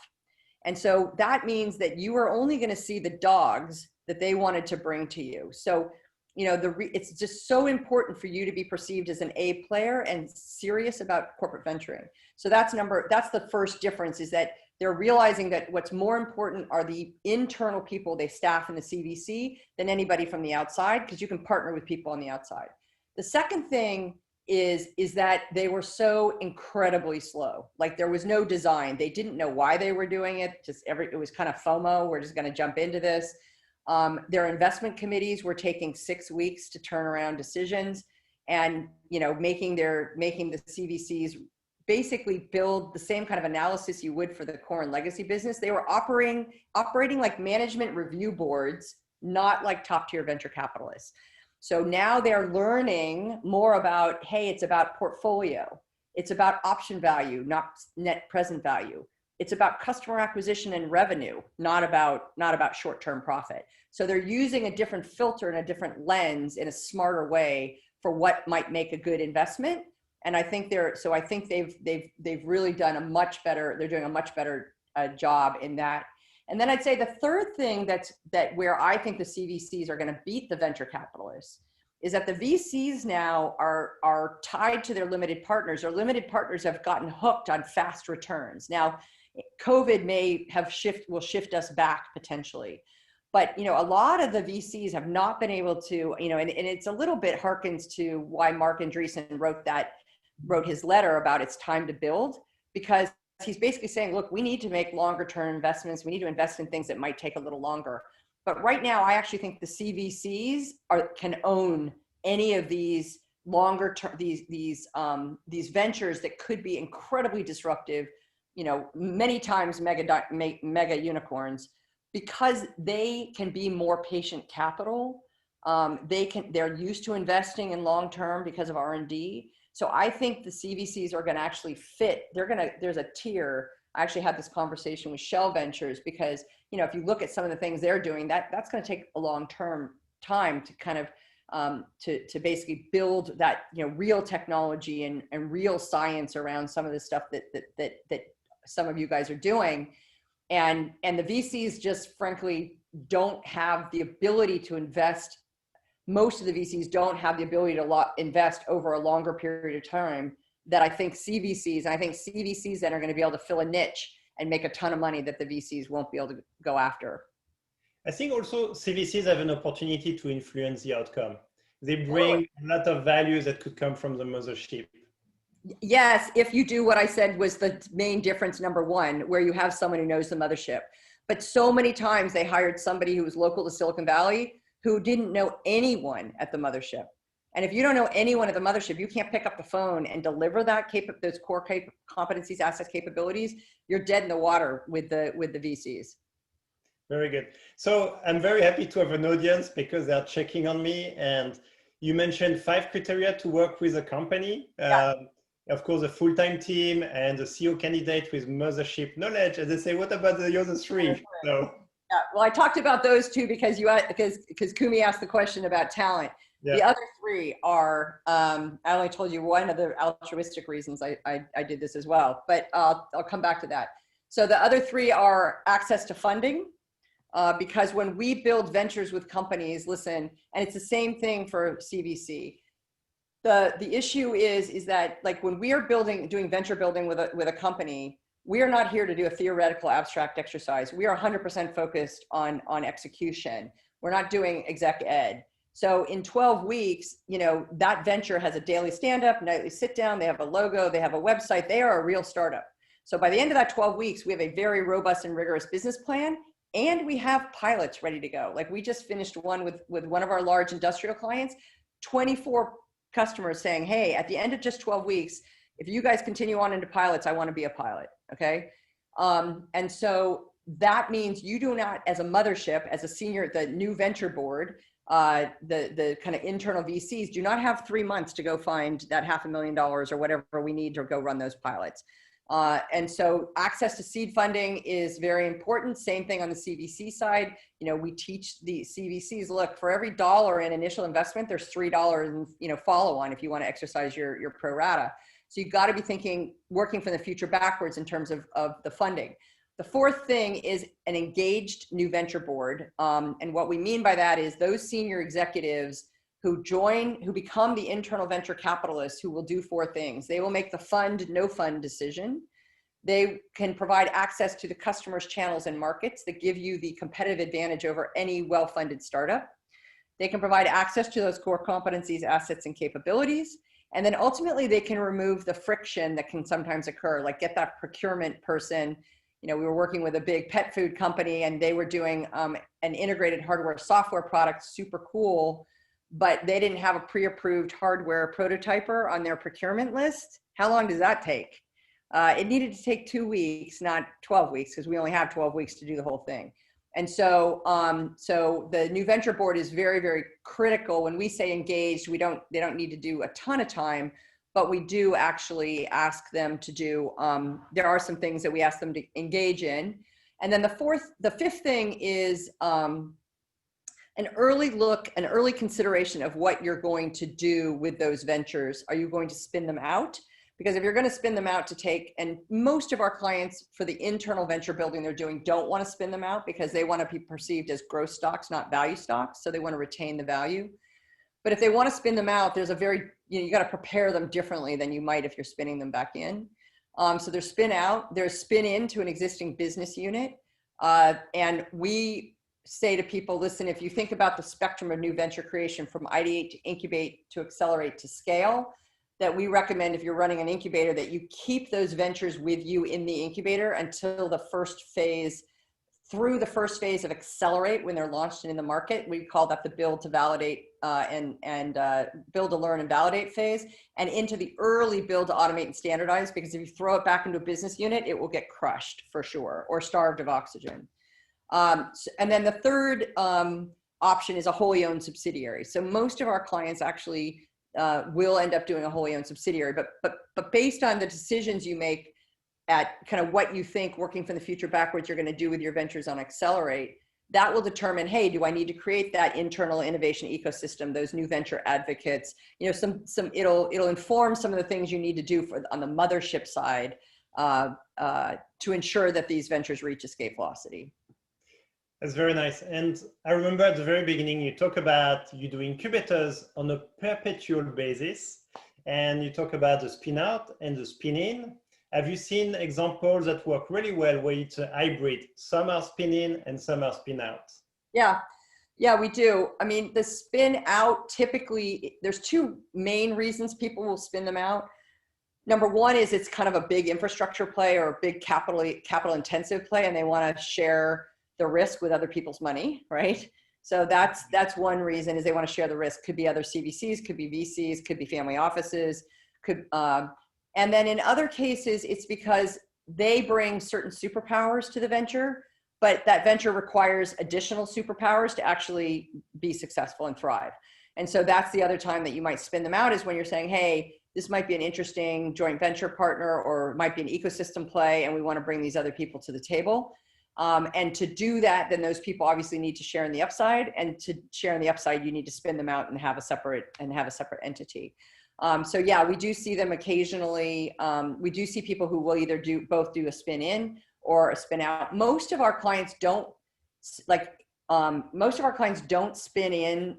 And so that means that you are only going to see the dogs that they wanted to bring to you. So, it's just so important for you to be perceived as an A player and serious about corporate venturing. So that's the first difference, is that they're realizing that what's more important are the internal people they staff in the CVC than anybody from the outside, because you can partner with people on the outside. The second thing is that they were so incredibly slow. Like, there was no design. They didn't know why they were doing it. It was kind of FOMO. We're just going to jump into this. Their investment committees were taking 6 weeks to turn around decisions, and making the CVCs basically build the same kind of analysis you would for the core and legacy business. They were operating like management review boards, not like top tier venture capitalists. So now they're learning more about, hey, it's about portfolio. It's about option value, not net present value. It's about customer acquisition and revenue, not about short-term profit. So they're using a different filter and a different lens in a smarter way for what might make a good investment. And I think they've really done they're doing a much better job in that. And then I'd say the third thing where I think the CVCs are going to beat the venture capitalists is that the VCs now are tied to their limited partners. Their limited partners have gotten hooked on fast returns. Now, COVID will shift us back potentially. But, a lot of the VCs have not been able to, and it's a little bit harkens to why Mark Andreessen wrote his letter about it's time to build, because he's basically saying, look, we need to make longer term investments. We need to invest in things that might take a little longer. But right now, I actually think the CVCs can own any of these longer term, these ventures that could be incredibly disruptive, many times mega unicorns, because they can be more patient capital. They're used to investing in long term because of R&D. So I think the CVCs are going to actually fit. There's a tier. I actually had this conversation with Shell Ventures because, if you look at some of the things they're doing, that's going to take a long-term time to kind of to basically build that, real technology and real science around some of the stuff that some of you guys are doing. And the VCs just frankly don't have the ability to invest. Most of the VCs don't have the ability to invest over a longer period of time that I think CVCs then are going to be able to fill a niche and make a ton of money that the VCs won't be able to go after. I think also CVCs have an opportunity to influence the outcome. They bring a lot of values that could come from the mothership. Yes, if you do what I said was the main difference, number one, where you have someone who knows the mothership. But so many times they hired somebody who was local to Silicon Valley who didn't know anyone at the mothership. And if you don't know anyone at the mothership, you can't pick up the phone and deliver those core competencies, assets, capabilities. You're dead in the water with the VCs. Very good. So I'm very happy to have an audience because they're checking on me. And you mentioned 5 criteria to work with a company. Yeah. Of course, a full-time team and a CEO candidate with mothership knowledge. And they say, what about the other 3? So, yeah, well, I talked about those 2 because Kumi asked the question about talent. Yeah. The other 3 are, I only told you one of the altruistic reasons I did this as well, but I'll come back to that. So the other 3 are access to funding. Because when we build ventures with companies, listen, and it's the same thing for CVC. The issue is that like when we are doing venture building with a company, we are not here to do a theoretical abstract exercise. We are 100% focused on execution. We're not doing exec ed. So in 12 weeks, that venture has a daily stand-up, nightly sit-down. They have a logo, they have a website. They are a real startup. So by the end of that 12 weeks, we have a very robust and rigorous business plan. And we have pilots ready to go. Like we just finished one with one of our large industrial clients, 24 customers saying, hey, at the end of just 12 weeks, if you guys continue on into pilots, I want to be a pilot, okay? And so that means you do not, as a mothership, as a senior, the new venture board, the kind of internal VCs do not have 3 months to go find that $500,000 or whatever we need to go run those pilots. And so access to seed funding is very important. Same thing on the CVC side. We teach the CVCs, look, for every $1 in initial investment, there's $3 in, follow on if you want to exercise your pro rata. So you've got to be working from the future backwards in terms of the funding. The 4th thing is an engaged new venture board. And what we mean by that is those senior executives who become the internal venture capitalists who will do 4 things. They will make the fund, no fund decision. They can provide access to the customer's channels and markets that give you the competitive advantage over any well-funded startup. They can provide access to those core competencies, assets, and capabilities. And then ultimately they can remove the friction that can sometimes occur, like get that procurement person. We were working with a big pet food company and they were doing an integrated hardware software product, super cool, but they didn't have a pre-approved hardware prototyper on their procurement list. How long does that take? It needed to take 2 weeks, not 12 weeks, because we only have 12 weeks to do the whole thing. And so, so the new venture board is very, very critical. When we say engaged, they don't need to do a ton of time, but we do actually ask them to do, there are some things that we ask them to engage in. And then the 5th thing is, an early look, an early consideration of what you're going to do with those ventures. Are you going to spin them out? Because if you're going to spin them out to take, and most of our clients for the internal venture building they're doing don't want to spin them out because they want to be perceived as growth stocks, not value stocks. So they want to retain the value. But if they want to spin them out, there's you got to prepare them differently than you might if you're spinning them back in. So there's spin out, there's spin into an existing business unit. And we say to people, listen, if you think about the spectrum of new venture creation from ideate to incubate to accelerate to scale, that we recommend if you're running an incubator that you keep those ventures with you in the incubator until the first phase, through the first phase of accelerate when they're launched and in the market. We call that the build to validate and build to learn and validate phase, and into the early build to automate and standardize, because if you throw it back into a business unit, it will get crushed for sure, or starved of oxygen. And then the 3rd option is a wholly owned subsidiary. So most of our clients actually will end up doing a wholly owned subsidiary. But based on the decisions you make at kind of what you think working from the future backwards you're going to do with your ventures on Accelerate, that will determine, hey, do I need to create that internal innovation ecosystem, those new venture advocates, you know, it'll inform some of the things you need to do on the mothership side to ensure that these ventures reach escape velocity. That's very nice. And I remember at the very beginning, you talk about you do incubators on a perpetual basis, and you talk about the spin out and the spin in. Have you seen examples that work really well where it's a hybrid? Some are spin in and some are spin out. Yeah, we do. I mean, the spin out, typically, there's two main reasons people will spin them out. Number one is it's kind of a big infrastructure play or a big capital intensive play, and they want to share the risk with other people's money, right? So that's one reason, is they want to share the risk. Could be other CVCs, could be VCs, could be family offices, and then in other cases, it's because they bring certain superpowers to the venture, but that venture requires additional superpowers to actually be successful and thrive. And so that's the other time that you might spin them out, is when you're saying, hey, this might be an interesting joint venture partner, or might be an ecosystem play, and we want to bring these other people to the table. And to do that, then those people obviously need to share in the upside, and to share in the upside, you need to spin them out and have a separate entity. So yeah, we do see them occasionally. We do see people who will either do a spin in or a spin out. Most of our clients don't spin in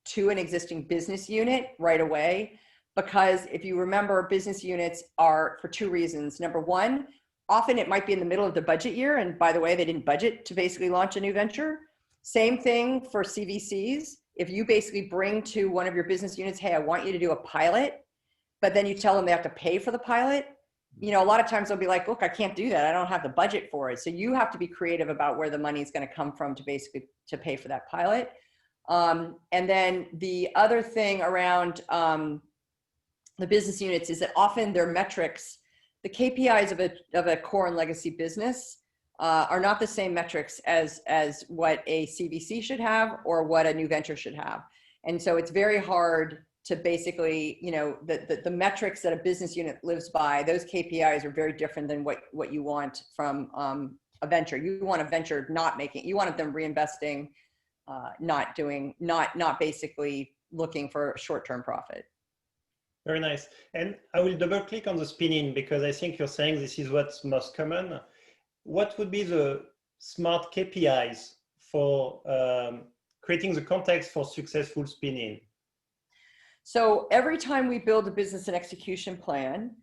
to an existing business unit right away, because if you remember, business units are for two reasons. Number one, often it might be in the middle of the budget year, and by the way, they didn't budget to basically launch a new venture. Same thing for CVCs. If you basically bring to one of your business units, hey, I want you to do a pilot, but then you tell them they have to pay for the pilot, you know, a lot of times they'll be like, look, I can't do that. I don't have the budget for it. So you have to be creative about where the money is going to come from to basically to pay for that pilot. And then the other thing around the business units is that often their metrics, the KPIs of a core and legacy business are not the same metrics as what a CVC should have or what a new venture should have. And so it's very hard to basically, you know, the metrics that a business unit lives by, those KPIs are very different than what you want from a venture. You want a venture you want them reinvesting, not basically looking for short-term profit. Very nice. And I will double click on the spinning, because I think you're saying this is what's most common. What would be the smart KPIs for creating the context for successful spinning? So every time we build a business and execution plan,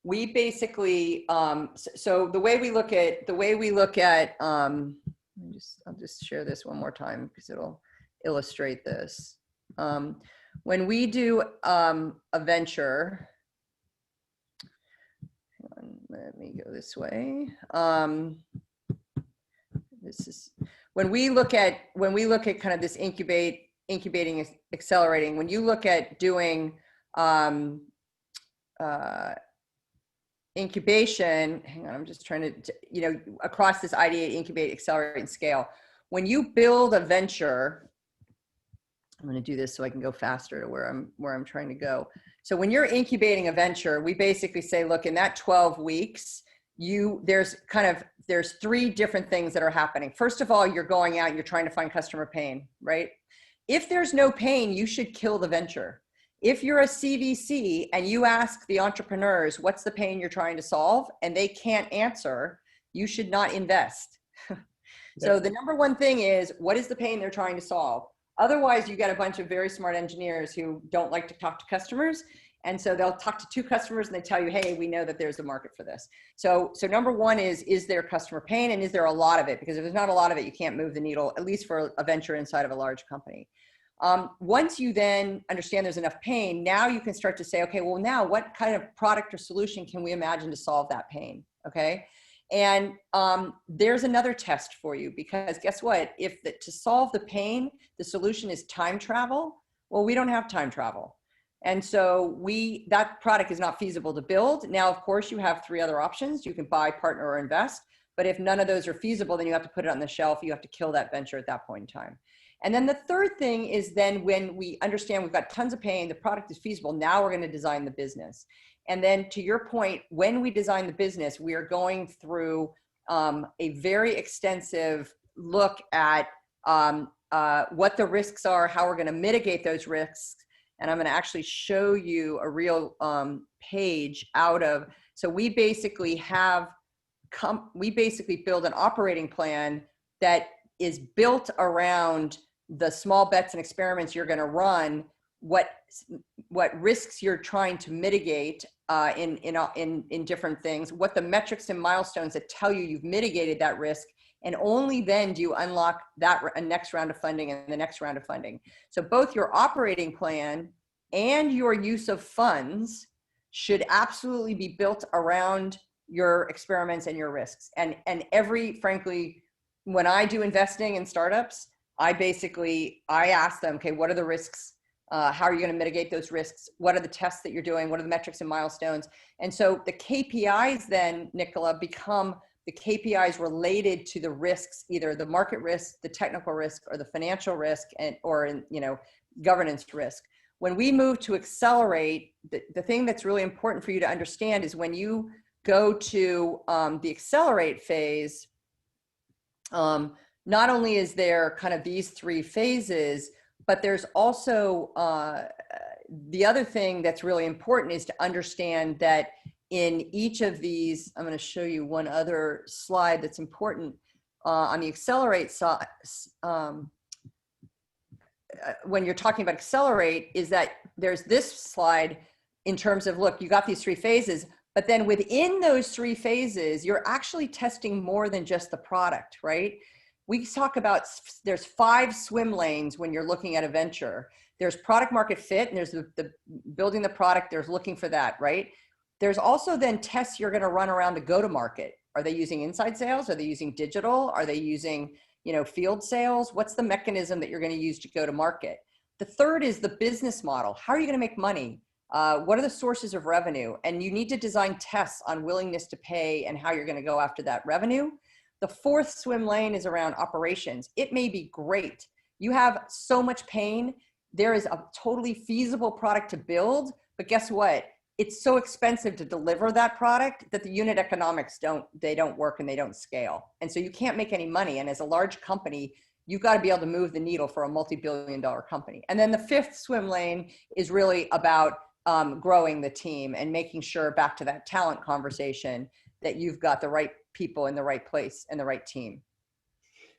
we basically, so the way we look at, I'll just share this one more time because it'll illustrate this. When we do a venture, hang on, let me go this way. This is when we look at kind of this incubating, accelerating. When you look at doing incubation, hang on, I'm just trying to, you know, across this ideate, incubate, accelerate, and scale. When you build a venture, I'm going to do this so I can go faster to where I'm trying to go. So when you're incubating a venture, we basically say, look, in that 12 weeks, there's three different things that are happening. First of all, you're going out and you're trying to find customer pain, right? If there's no pain, you should kill the venture. If you're a CVC and you ask the entrepreneurs, what's the pain you're trying to solve, and they can't answer, you should not invest. So the number one thing is, what is the pain they're trying to solve? Otherwise, you get a bunch of very smart engineers who don't like to talk to customers. And so they'll talk to two customers and they tell you, hey, we know that there's a market for this. So number one is there customer pain, and is there a lot of it? Because if there's not a lot of it, you can't move the needle, at least for a venture inside of a large company. Once you then understand there's enough pain, now you can start to say, okay, well, now what kind of product or solution can we imagine to solve that pain? Okay. And there's another test for you, because guess what? To solve the pain, the solution is time travel. Well, we don't have time travel. And so that product is not feasible to build. Now, of course, you have three other options. You can buy, partner, or invest. But if none of those are feasible, then you have to put it on the shelf. You have to kill that venture at that point in time. And then the third thing is then when we understand we've got tons of pain, the product is feasible, now we're going to design the business. And then to your point, when we design the business, we are going through a very extensive look at what the risks are, how we're going to mitigate those risks. And I'm going to actually show you a real page out of, so we basically build an operating plan that is built around the small bets and experiments you're going to run, what risks you're trying to mitigate in different things, what the metrics and milestones that tell you you've mitigated that risk, and only then do you unlock that next round of funding and the next round of funding. So both your operating plan and your use of funds should absolutely be built around your experiments and your risks. And frankly, when I do investing in startups, I ask them, okay, what are the risks? How are you going to mitigate those risks? What are the tests that you're doing? What are the metrics and milestones? And so the KPIs then, Nicola, become the KPIs related to the risks, either the market risk, the technical risk, or the financial risk, or governance risk. When we move to accelerate, the thing that's really important for you to understand is when you go to the accelerate phase, not only is there kind of these three phases, but there's also the other thing that's really important is to understand that in each of these, I'm going to show you one other slide that's important on the accelerate side. When you're talking about accelerate, is that there's this slide in terms of, look, you got these three phases, but then within those three phases, you're actually testing more than just the product, right? We talk about there's 5 swim lanes when you're looking at a venture. There's product market fit, and there's the building the product, there's looking for that, right? There's also then tests you're going to run around the go-to-market. Are they using inside sales? Are they using digital? Are they using, field sales? What's the mechanism that you're going to use to go to market? The third is the business model. How are you going to make money? What are the sources of revenue? And you need to design tests on willingness to pay and how you're going to go after that revenue. The fourth swim lane is around operations. It may be great. You have so much pain. There is a totally feasible product to build, but guess what? It's so expensive to deliver that product that the unit economics don't work and they don't scale. And so you can't make any money. And as a large company, you've got to be able to move the needle for a multi-billion-dollar company. And then the fifth swim lane is really about growing the team and making sure, back to that talent conversation, that you've got the right people in the right place and the right team.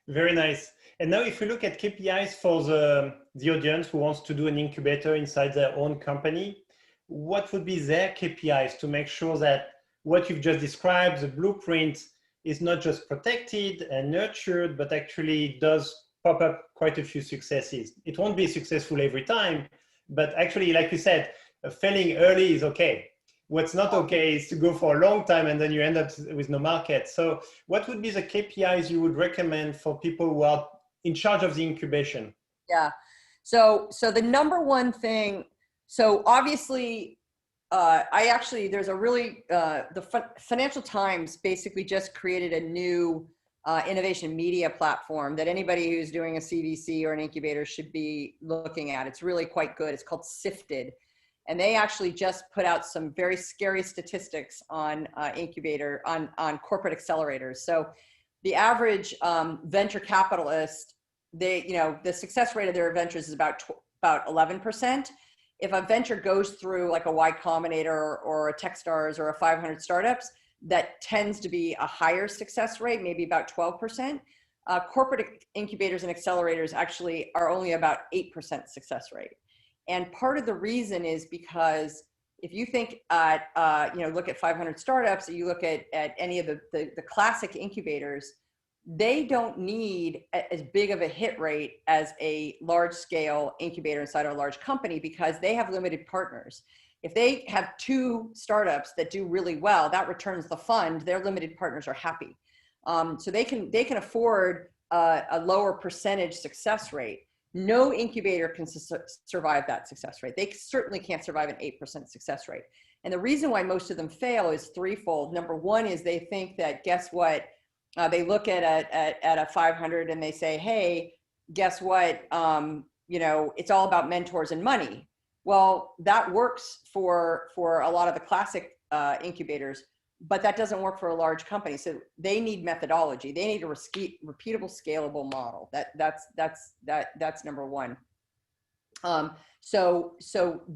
Very nice. And now if we look at KPIs for the audience who wants to do an incubator inside their own company, what would be their KPIs to make sure that what you've just described, the blueprint, is not just protected and nurtured, but actually does pop up quite a few successes? It won't be successful every time, but actually, like you said, failing early is okay. What's not okay is to go for a long time and then you end up with no market. So what would be the KPIs you would recommend for people who are in charge of the incubation? Yeah. So the number one thing, so obviously, there's a really, the Financial Times basically just created a new innovation media platform that anybody who's doing a CVC or an incubator should be looking at. It's really quite good. It's called Sifted. And they actually just put out some very scary statistics on on corporate accelerators. So the average venture capitalist, the success rate of their ventures is about 11%. If a venture goes through like a Y Combinator or a Techstars or a 500 startups, that tends to be a higher success rate, maybe about 12%. Corporate incubators and accelerators actually are only about 8% success rate. And part of the reason is because if you think at, look at 500 startups, or you look at any of the classic incubators, they don't need as big of a hit rate as a large scale incubator inside of a large company because they have limited partners. If they have 2 startups that do really well, that returns the fund, their limited partners are happy. So they can afford a lower percentage success rate. No incubator can survive that success rate. They certainly can't survive an 8% success rate. And the reason why most of them fail is threefold. Number one is they think that, guess what? They look at a 500 and they say, hey, guess what? It's all about mentors and money. Well, that works for a lot of the classic incubators, but that doesn't work for a large company. So they need methodology. They need a repeatable, scalable model. That's number one. So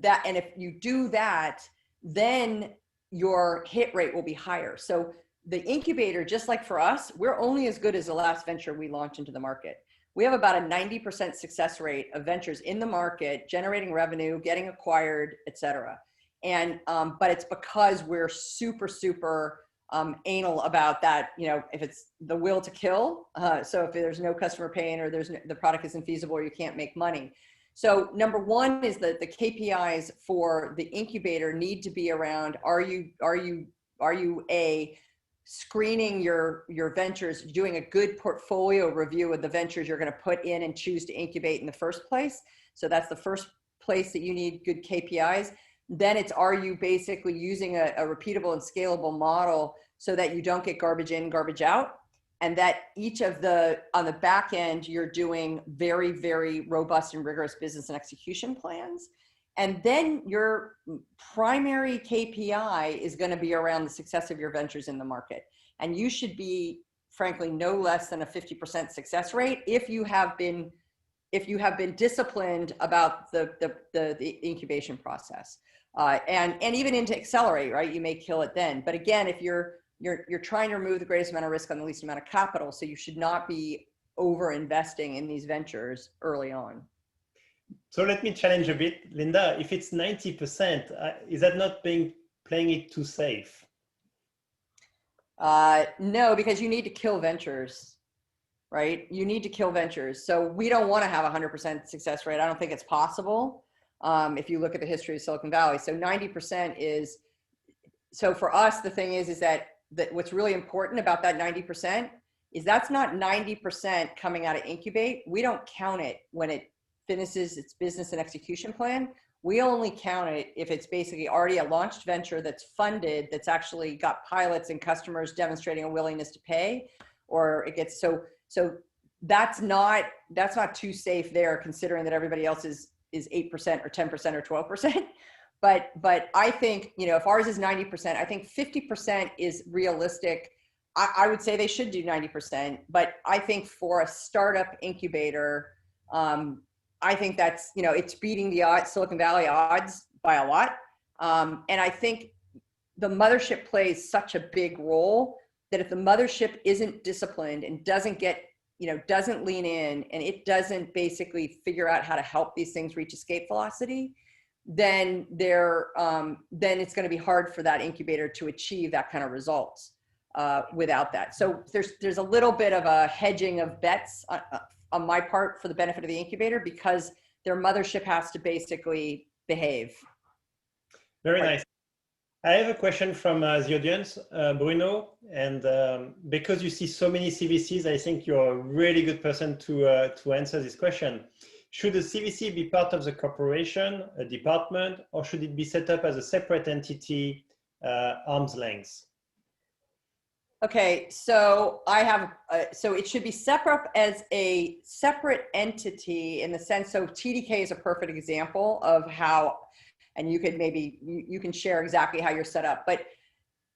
that, and if you do that, then your hit rate will be higher. So the incubator, just like for us, we're only as good as the last venture we launch into the market. We have about a 90% success rate of ventures in the market, generating revenue, getting acquired, et cetera. And, but it's because we're super anal about that, if it's the will to kill. So if there's no customer pain or the product isn't feasible or you can't make money. So number one is that the KPIs for the incubator need to be around, are you screening your ventures, doing a good portfolio review of the ventures you're going to put in and choose to incubate in the first place. So that's the first place that you need good KPIs. Then it's, are you basically using a repeatable and scalable model so that you don't get garbage in, garbage out? And that each of on the back end, you're doing very, very robust and rigorous business and execution plans. And then your primary KPI is going to be around the success of your ventures in the market. And you should be, frankly, no less than a 50% success rate if you have been disciplined about the incubation process. And even into accelerate, right? You may kill it then. But again, if you're trying to remove the greatest amount of risk on the least amount of capital, so you should not be over investing in these ventures early on. So let me challenge a bit, Linda. If it's 90%, is that not playing it too safe? No, because you need to kill ventures, right? You need to kill ventures. So we don't want to have 100% success rate. I don't think it's possible. If you look at the history of Silicon Valley, so 90% is. So for us, the thing is that what's really important about that 90% is that's not 90% coming out of Incubate. We don't count it when it finishes its business and execution plan. We only count it if it's basically already a launched venture that's funded, that's actually got pilots and customers demonstrating a willingness to pay, or it gets, so that's not too safe there, considering that everybody else is 8% or 10% or 12%. But I think, if ours is 90%, I think 50% is realistic. I would say they should do 90%, but I think for a startup incubator, I think that's, it's beating the odds, Silicon Valley odds by a lot. And I think the mothership plays such a big role that if the mothership isn't disciplined and doesn't get, doesn't lean in, and it doesn't basically figure out how to help these things reach escape velocity, then then it's going to be hard for that incubator to achieve that kind of results without that. So there's a little bit of a hedging of bets on my part for the benefit of the incubator, because their mothership has to basically behave. Very nice. I have a question from the audience, Bruno, and because you see so many CVCs, I think you're a really good person to answer this question. Should a CVC be part of the corporation, a department, or should it be set up as a separate entity, arm's length? Okay, so I have, so it should be separate as a separate entity in the sense, so TDK is a perfect example of how, and you could maybe, you can share exactly how you're set up, but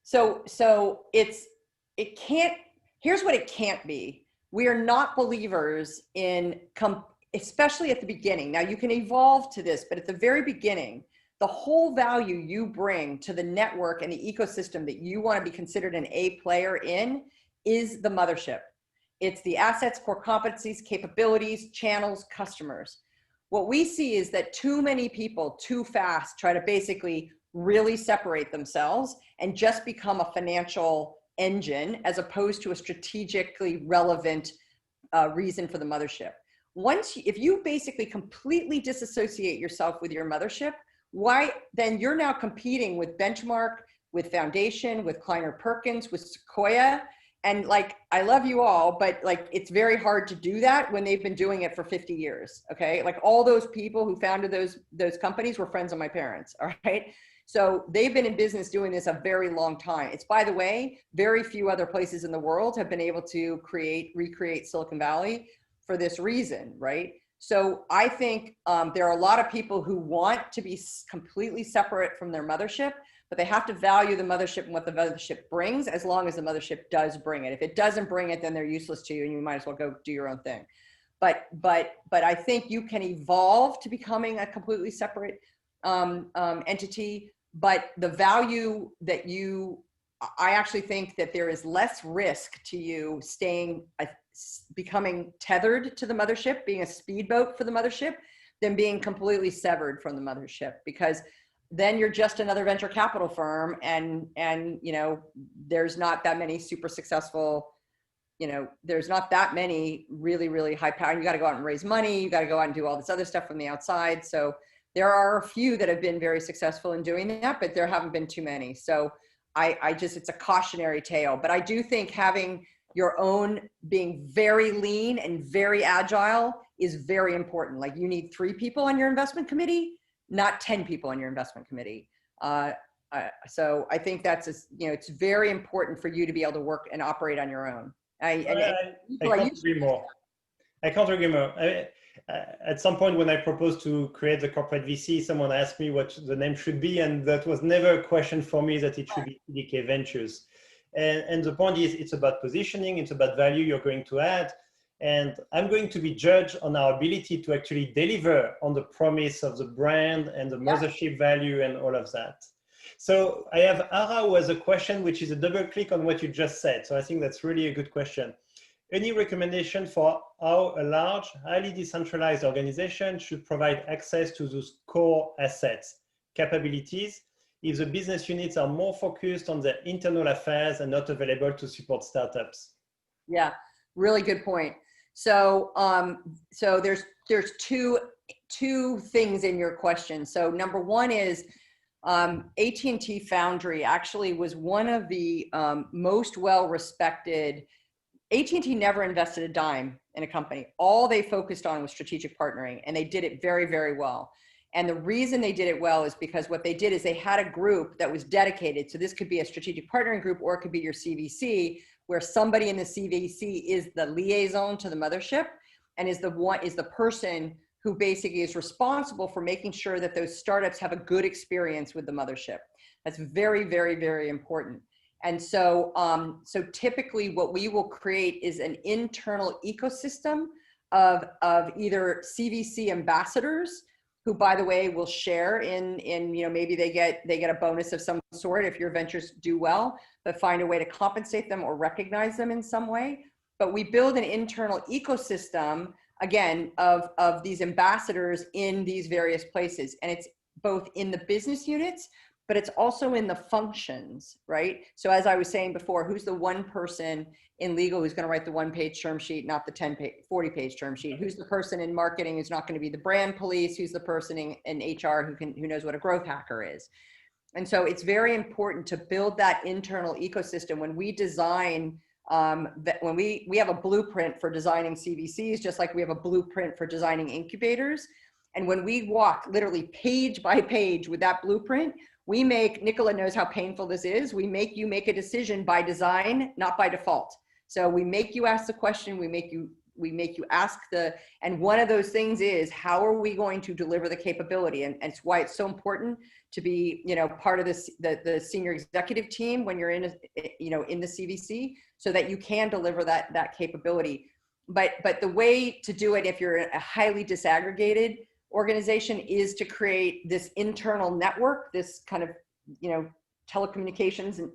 so it can't, here's what it can't be. We are not believers in, especially at the beginning. Now you can evolve to this, but at the very beginning, the whole value you bring to the network and the ecosystem that you want to be considered an A player in is the mothership. It's the assets, core competencies, capabilities, channels, customers. What we see is that too many people too fast try to basically really separate themselves and just become a financial engine as opposed to a strategically relevant reason for the mothership. If you basically completely disassociate yourself with your mothership, then you're now competing with Benchmark, with Foundation, with Kleiner Perkins, with Sequoia. And I love you all, but it's very hard to do that when they've been doing it for 50 years. Okay. All those people who founded those companies were friends of my parents. All right. So they've been in business doing this a very long time. It's, by the way, very few other places in the world have been able to recreate Silicon Valley for this reason, right? So I think there are a lot of people who want to be completely separate from their mothership, but they have to value the mothership and what the mothership brings, as long as the mothership does bring it. If it doesn't bring it, then they're useless to you, and you might as well go do your own thing. But I think you can evolve to becoming a completely separate entity. But the value that I actually think that there is less risk to you becoming tethered to the mothership, being a speedboat for the mothership, than being completely severed from the mothership, because then you're just another venture capital firm, and there's not that many super successful, there's not that many really high power. You got to go out and raise money. You got to go out and do all this other stuff from the outside. So there are a few that have been very successful in doing that, but there haven't been too many. So it's a cautionary tale. But I do think having your own, being very lean and very agile is very important. Like, you need 3 people on your investment committee, not 10 people on your investment committee. So I think it's very important for you to be able to work and operate on your own. I can't agree more. At some point when I proposed to create the corporate VC, someone asked me what the name should be, and that was never a question for me, that it should be TDK Ventures. And the point is, it's about positioning, it's about value you're going to add. And I'm going to be judged on our ability to actually deliver on the promise of the brand and the mothership value and all of that. So I have Ara, who has a question, which is a double click on what you just said. So I think that's really a good question. Any recommendation for how a large, highly decentralized organization should provide access to those core assets, capabilities, if the business units are more focused on their internal affairs and not available to support startups? Yeah, really good point. So, there's two things in your question. So number one is AT&T Foundry actually was one of the most well-respected. AT&T never invested a dime in a company. All they focused on was strategic partnering, and they did it very, very well. And the reason they did it well is because what they did is they had a group that was dedicated. So this could be a strategic partnering group, or it could be your CVC, where somebody in the CVC is the liaison to the mothership and is the person who basically is responsible for making sure that those startups have a good experience with the mothership. That's very, very, very important. And so, typically what we will create is an internal ecosystem of either CVC ambassadors, who, by the way, will share in maybe they get a bonus of some sort if your ventures do well, but find a way to compensate them or recognize them in some way. But we build an internal ecosystem, again, of these ambassadors in these various places. And it's both in the business units, but it's also in the functions, right? So as I was saying before, who's the one person in legal who's going to write the 1-page term sheet, not the 40-page term sheet? Who's the person in marketing who's not going to be the brand police? Who's the person in HR who knows what a growth hacker is? And so it's very important to build that internal ecosystem. When we design, when we have a blueprint for designing CVCs, just like we have a blueprint for designing incubators. And when we walk literally page by page with that blueprint, we make, Nicolas knows how painful this is, we make you make a decision by design, not by default. So we make you ask the question, we make you ask and one of those things is, how are we going to deliver the capability? And it's why it's so important to be, part of the senior executive team when you're in the CVC, so that you can deliver that capability. But the way to do it, if you're a highly disaggregated organization, is to create this internal network, this kind of, telecommunications and,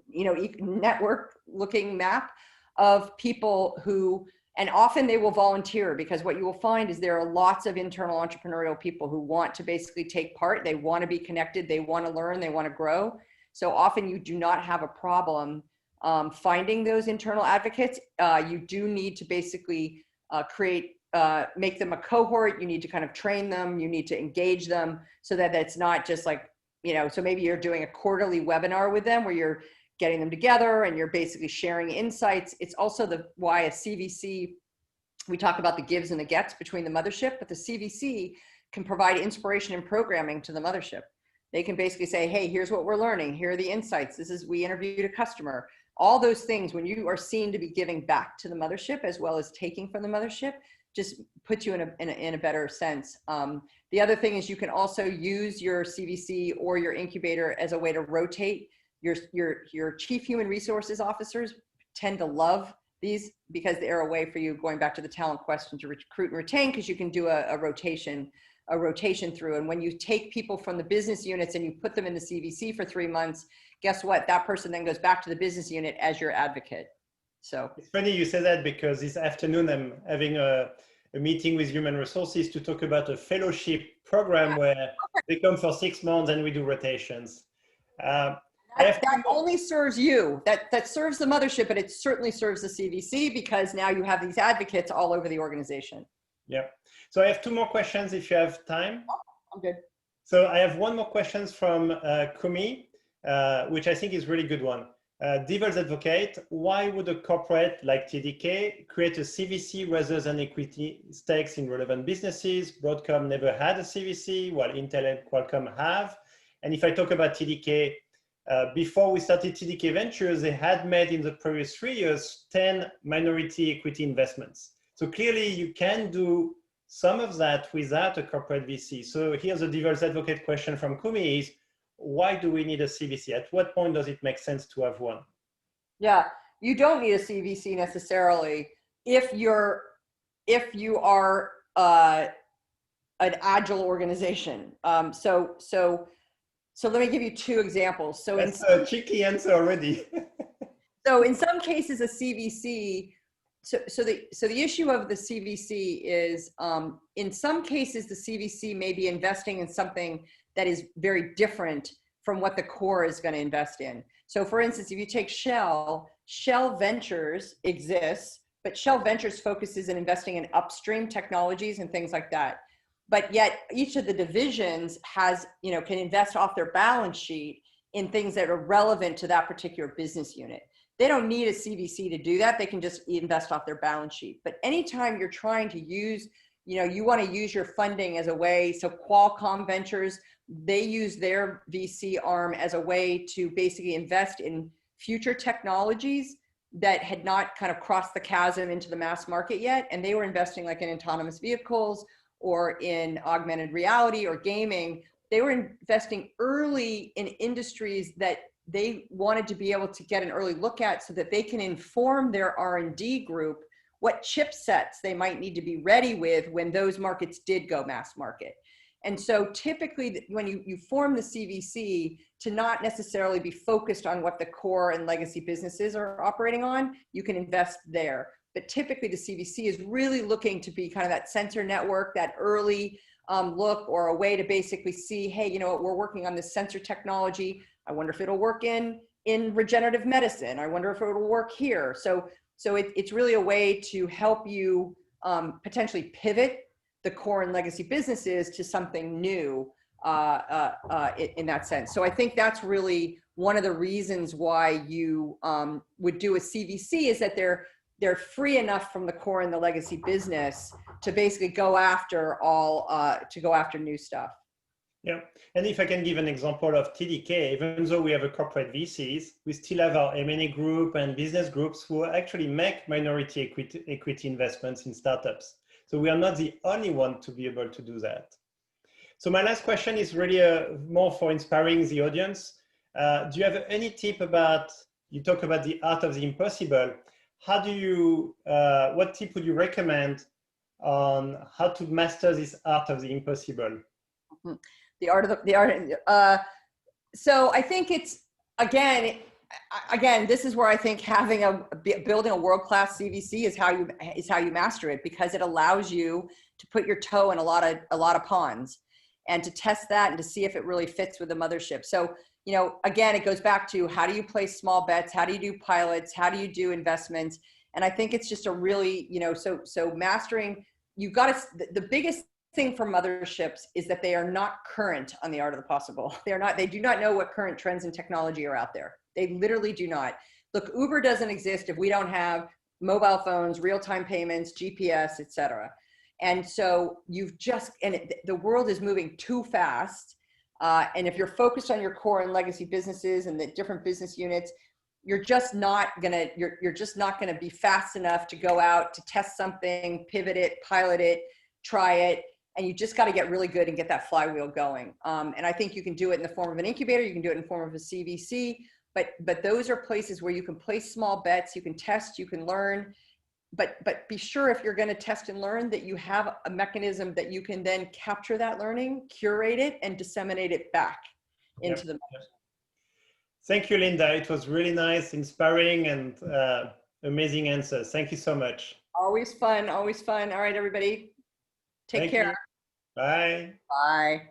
network looking map of people who, and often they will volunteer, because what you will find is there are lots of internal entrepreneurial people who want to basically take part. They want to be connected. They want to learn. They want to grow. So often you do not have a problem finding those internal advocates. You do need to basically make them a cohort. You need to kind of train them. You need to engage them so that it's not just like, so maybe you're doing a quarterly webinar with them where you're getting them together and you're basically sharing insights. It's also why a CVC, we talk about the gives and the gets between the mothership, but the CVC can provide inspiration and programming to the mothership. They can basically say, hey, here's what we're learning. Here are the insights. We interviewed a customer. All those things, when you are seen to be giving back to the mothership as well as taking from the mothership, just puts you in a better sense. The other thing is you can also use your CVC or your incubator as a way to rotate. Your chief human resources officers tend to love these because they're a way for you, going back to the talent question, to recruit and retain, because you can do a rotation through. And when you take people from the business units and you put them in the CVC for 3 months, guess what? That person then goes back to the business unit as your advocate. So it's funny you say that, because this afternoon I'm having a meeting with human resources to talk about a fellowship program where they come for 6 months and we do rotations. That only serves you. That serves the mothership, but it certainly serves the CVC, because now you have these advocates all over the organization. Yeah. So I have 2 more questions if you have time. Oh, I'm good. So I have one more question from Kumi, which I think is a really good one. Devil's advocate, why would a corporate like TDK create a CVC rather than equity stakes in relevant businesses? Broadcom never had a CVC, while Intel and Qualcomm have. And if I talk about TDK, before we started TDK Ventures, they had made in the previous 3 years 10 minority equity investments. So clearly you can do some of that without a corporate VC. So here's a devil's advocate question from Kumi is, why do we need a CVC? At what point does it make sense to have one? Yeah, you don't need a CVC necessarily if you are an agile organization. So let me give you 2 examples. So that's a cheeky answer already. So in some cases, a CVC. So the issue of the CVC is, in some cases, the CVC may be investing in something that is very different from what the core is going to invest in. So for instance, if you take Shell Ventures exists, but Shell Ventures focuses on investing in upstream technologies and things like that. But yet each of the divisions has, can invest off their balance sheet in things that are relevant to that particular business unit. They don't need a CVC to do that. They can just invest off their balance sheet. But anytime you're trying to use, you want to use your funding as a way. So Qualcomm Ventures, they use their VC arm as a way to basically invest in future technologies that had not kind of crossed the chasm into the mass market yet. And they were investing like in autonomous vehicles or in augmented reality or gaming. They were investing early in industries that they wanted to be able to get an early look at so that they can inform their R&D group what chipsets they might need to be ready with when those markets did go mass market. And so typically when you form the CVC to not necessarily be focused on what the core and legacy businesses are operating on, you can invest there. But typically the CVC is really looking to be kind of that sensor network, that early look, or a way to basically see, hey, you know what, we're working on this sensor technology. I wonder if it'll work in regenerative medicine. I wonder if it will work here. So it's really a way to help you potentially pivot the core and legacy businesses to something new in that sense. So I think that's really one of the reasons why you would do a CVC, is that they're free enough from the core and the legacy business to basically go after new stuff. Yeah, and if I can give an example of TDK, even though we have a corporate VCs, we still have our M&A group and business groups who actually make minority equity investments in startups. So we are not the only one to be able to do that. So my last question is really more for inspiring the audience. Do you have any tip about, you talk about the art of the impossible. How do you, what tip would you recommend on how to master this art of the impossible? The art of so I think it's, again, this is where I think building a world-class CVC is how you master it, because it allows you to put your toe in a lot of ponds and to test that and to see if it really fits with the mothership. So, again, it goes back to, how do you place small bets? How do you do pilots? How do you do investments? And I think it's just a really, so mastering, the biggest thing for motherships is that they are not current on the art of the possible. They do not know what current trends in technology are out there. They literally do not. Look, Uber doesn't exist if we don't have mobile phones, real-time payments, GPS, et cetera. And so the world is moving too fast. And if you're focused on your core and legacy businesses and the different business units, you're just not gonna be fast enough to go out to test something, pivot it, pilot it, try it, and you just got to get really good and get that flywheel going. And I think you can do it in the form of an incubator, you can do it in the form of a CVC, but those are places where you can place small bets, you can test, you can learn, but be sure if you're going to test and learn that you have a mechanism that you can then capture that learning, curate it, and disseminate it back into the market. Thank you, Linda. It was really nice, inspiring, and amazing answers. Thank you so much. Always fun, always fun. All right, everybody. Take care. You. Bye. Bye.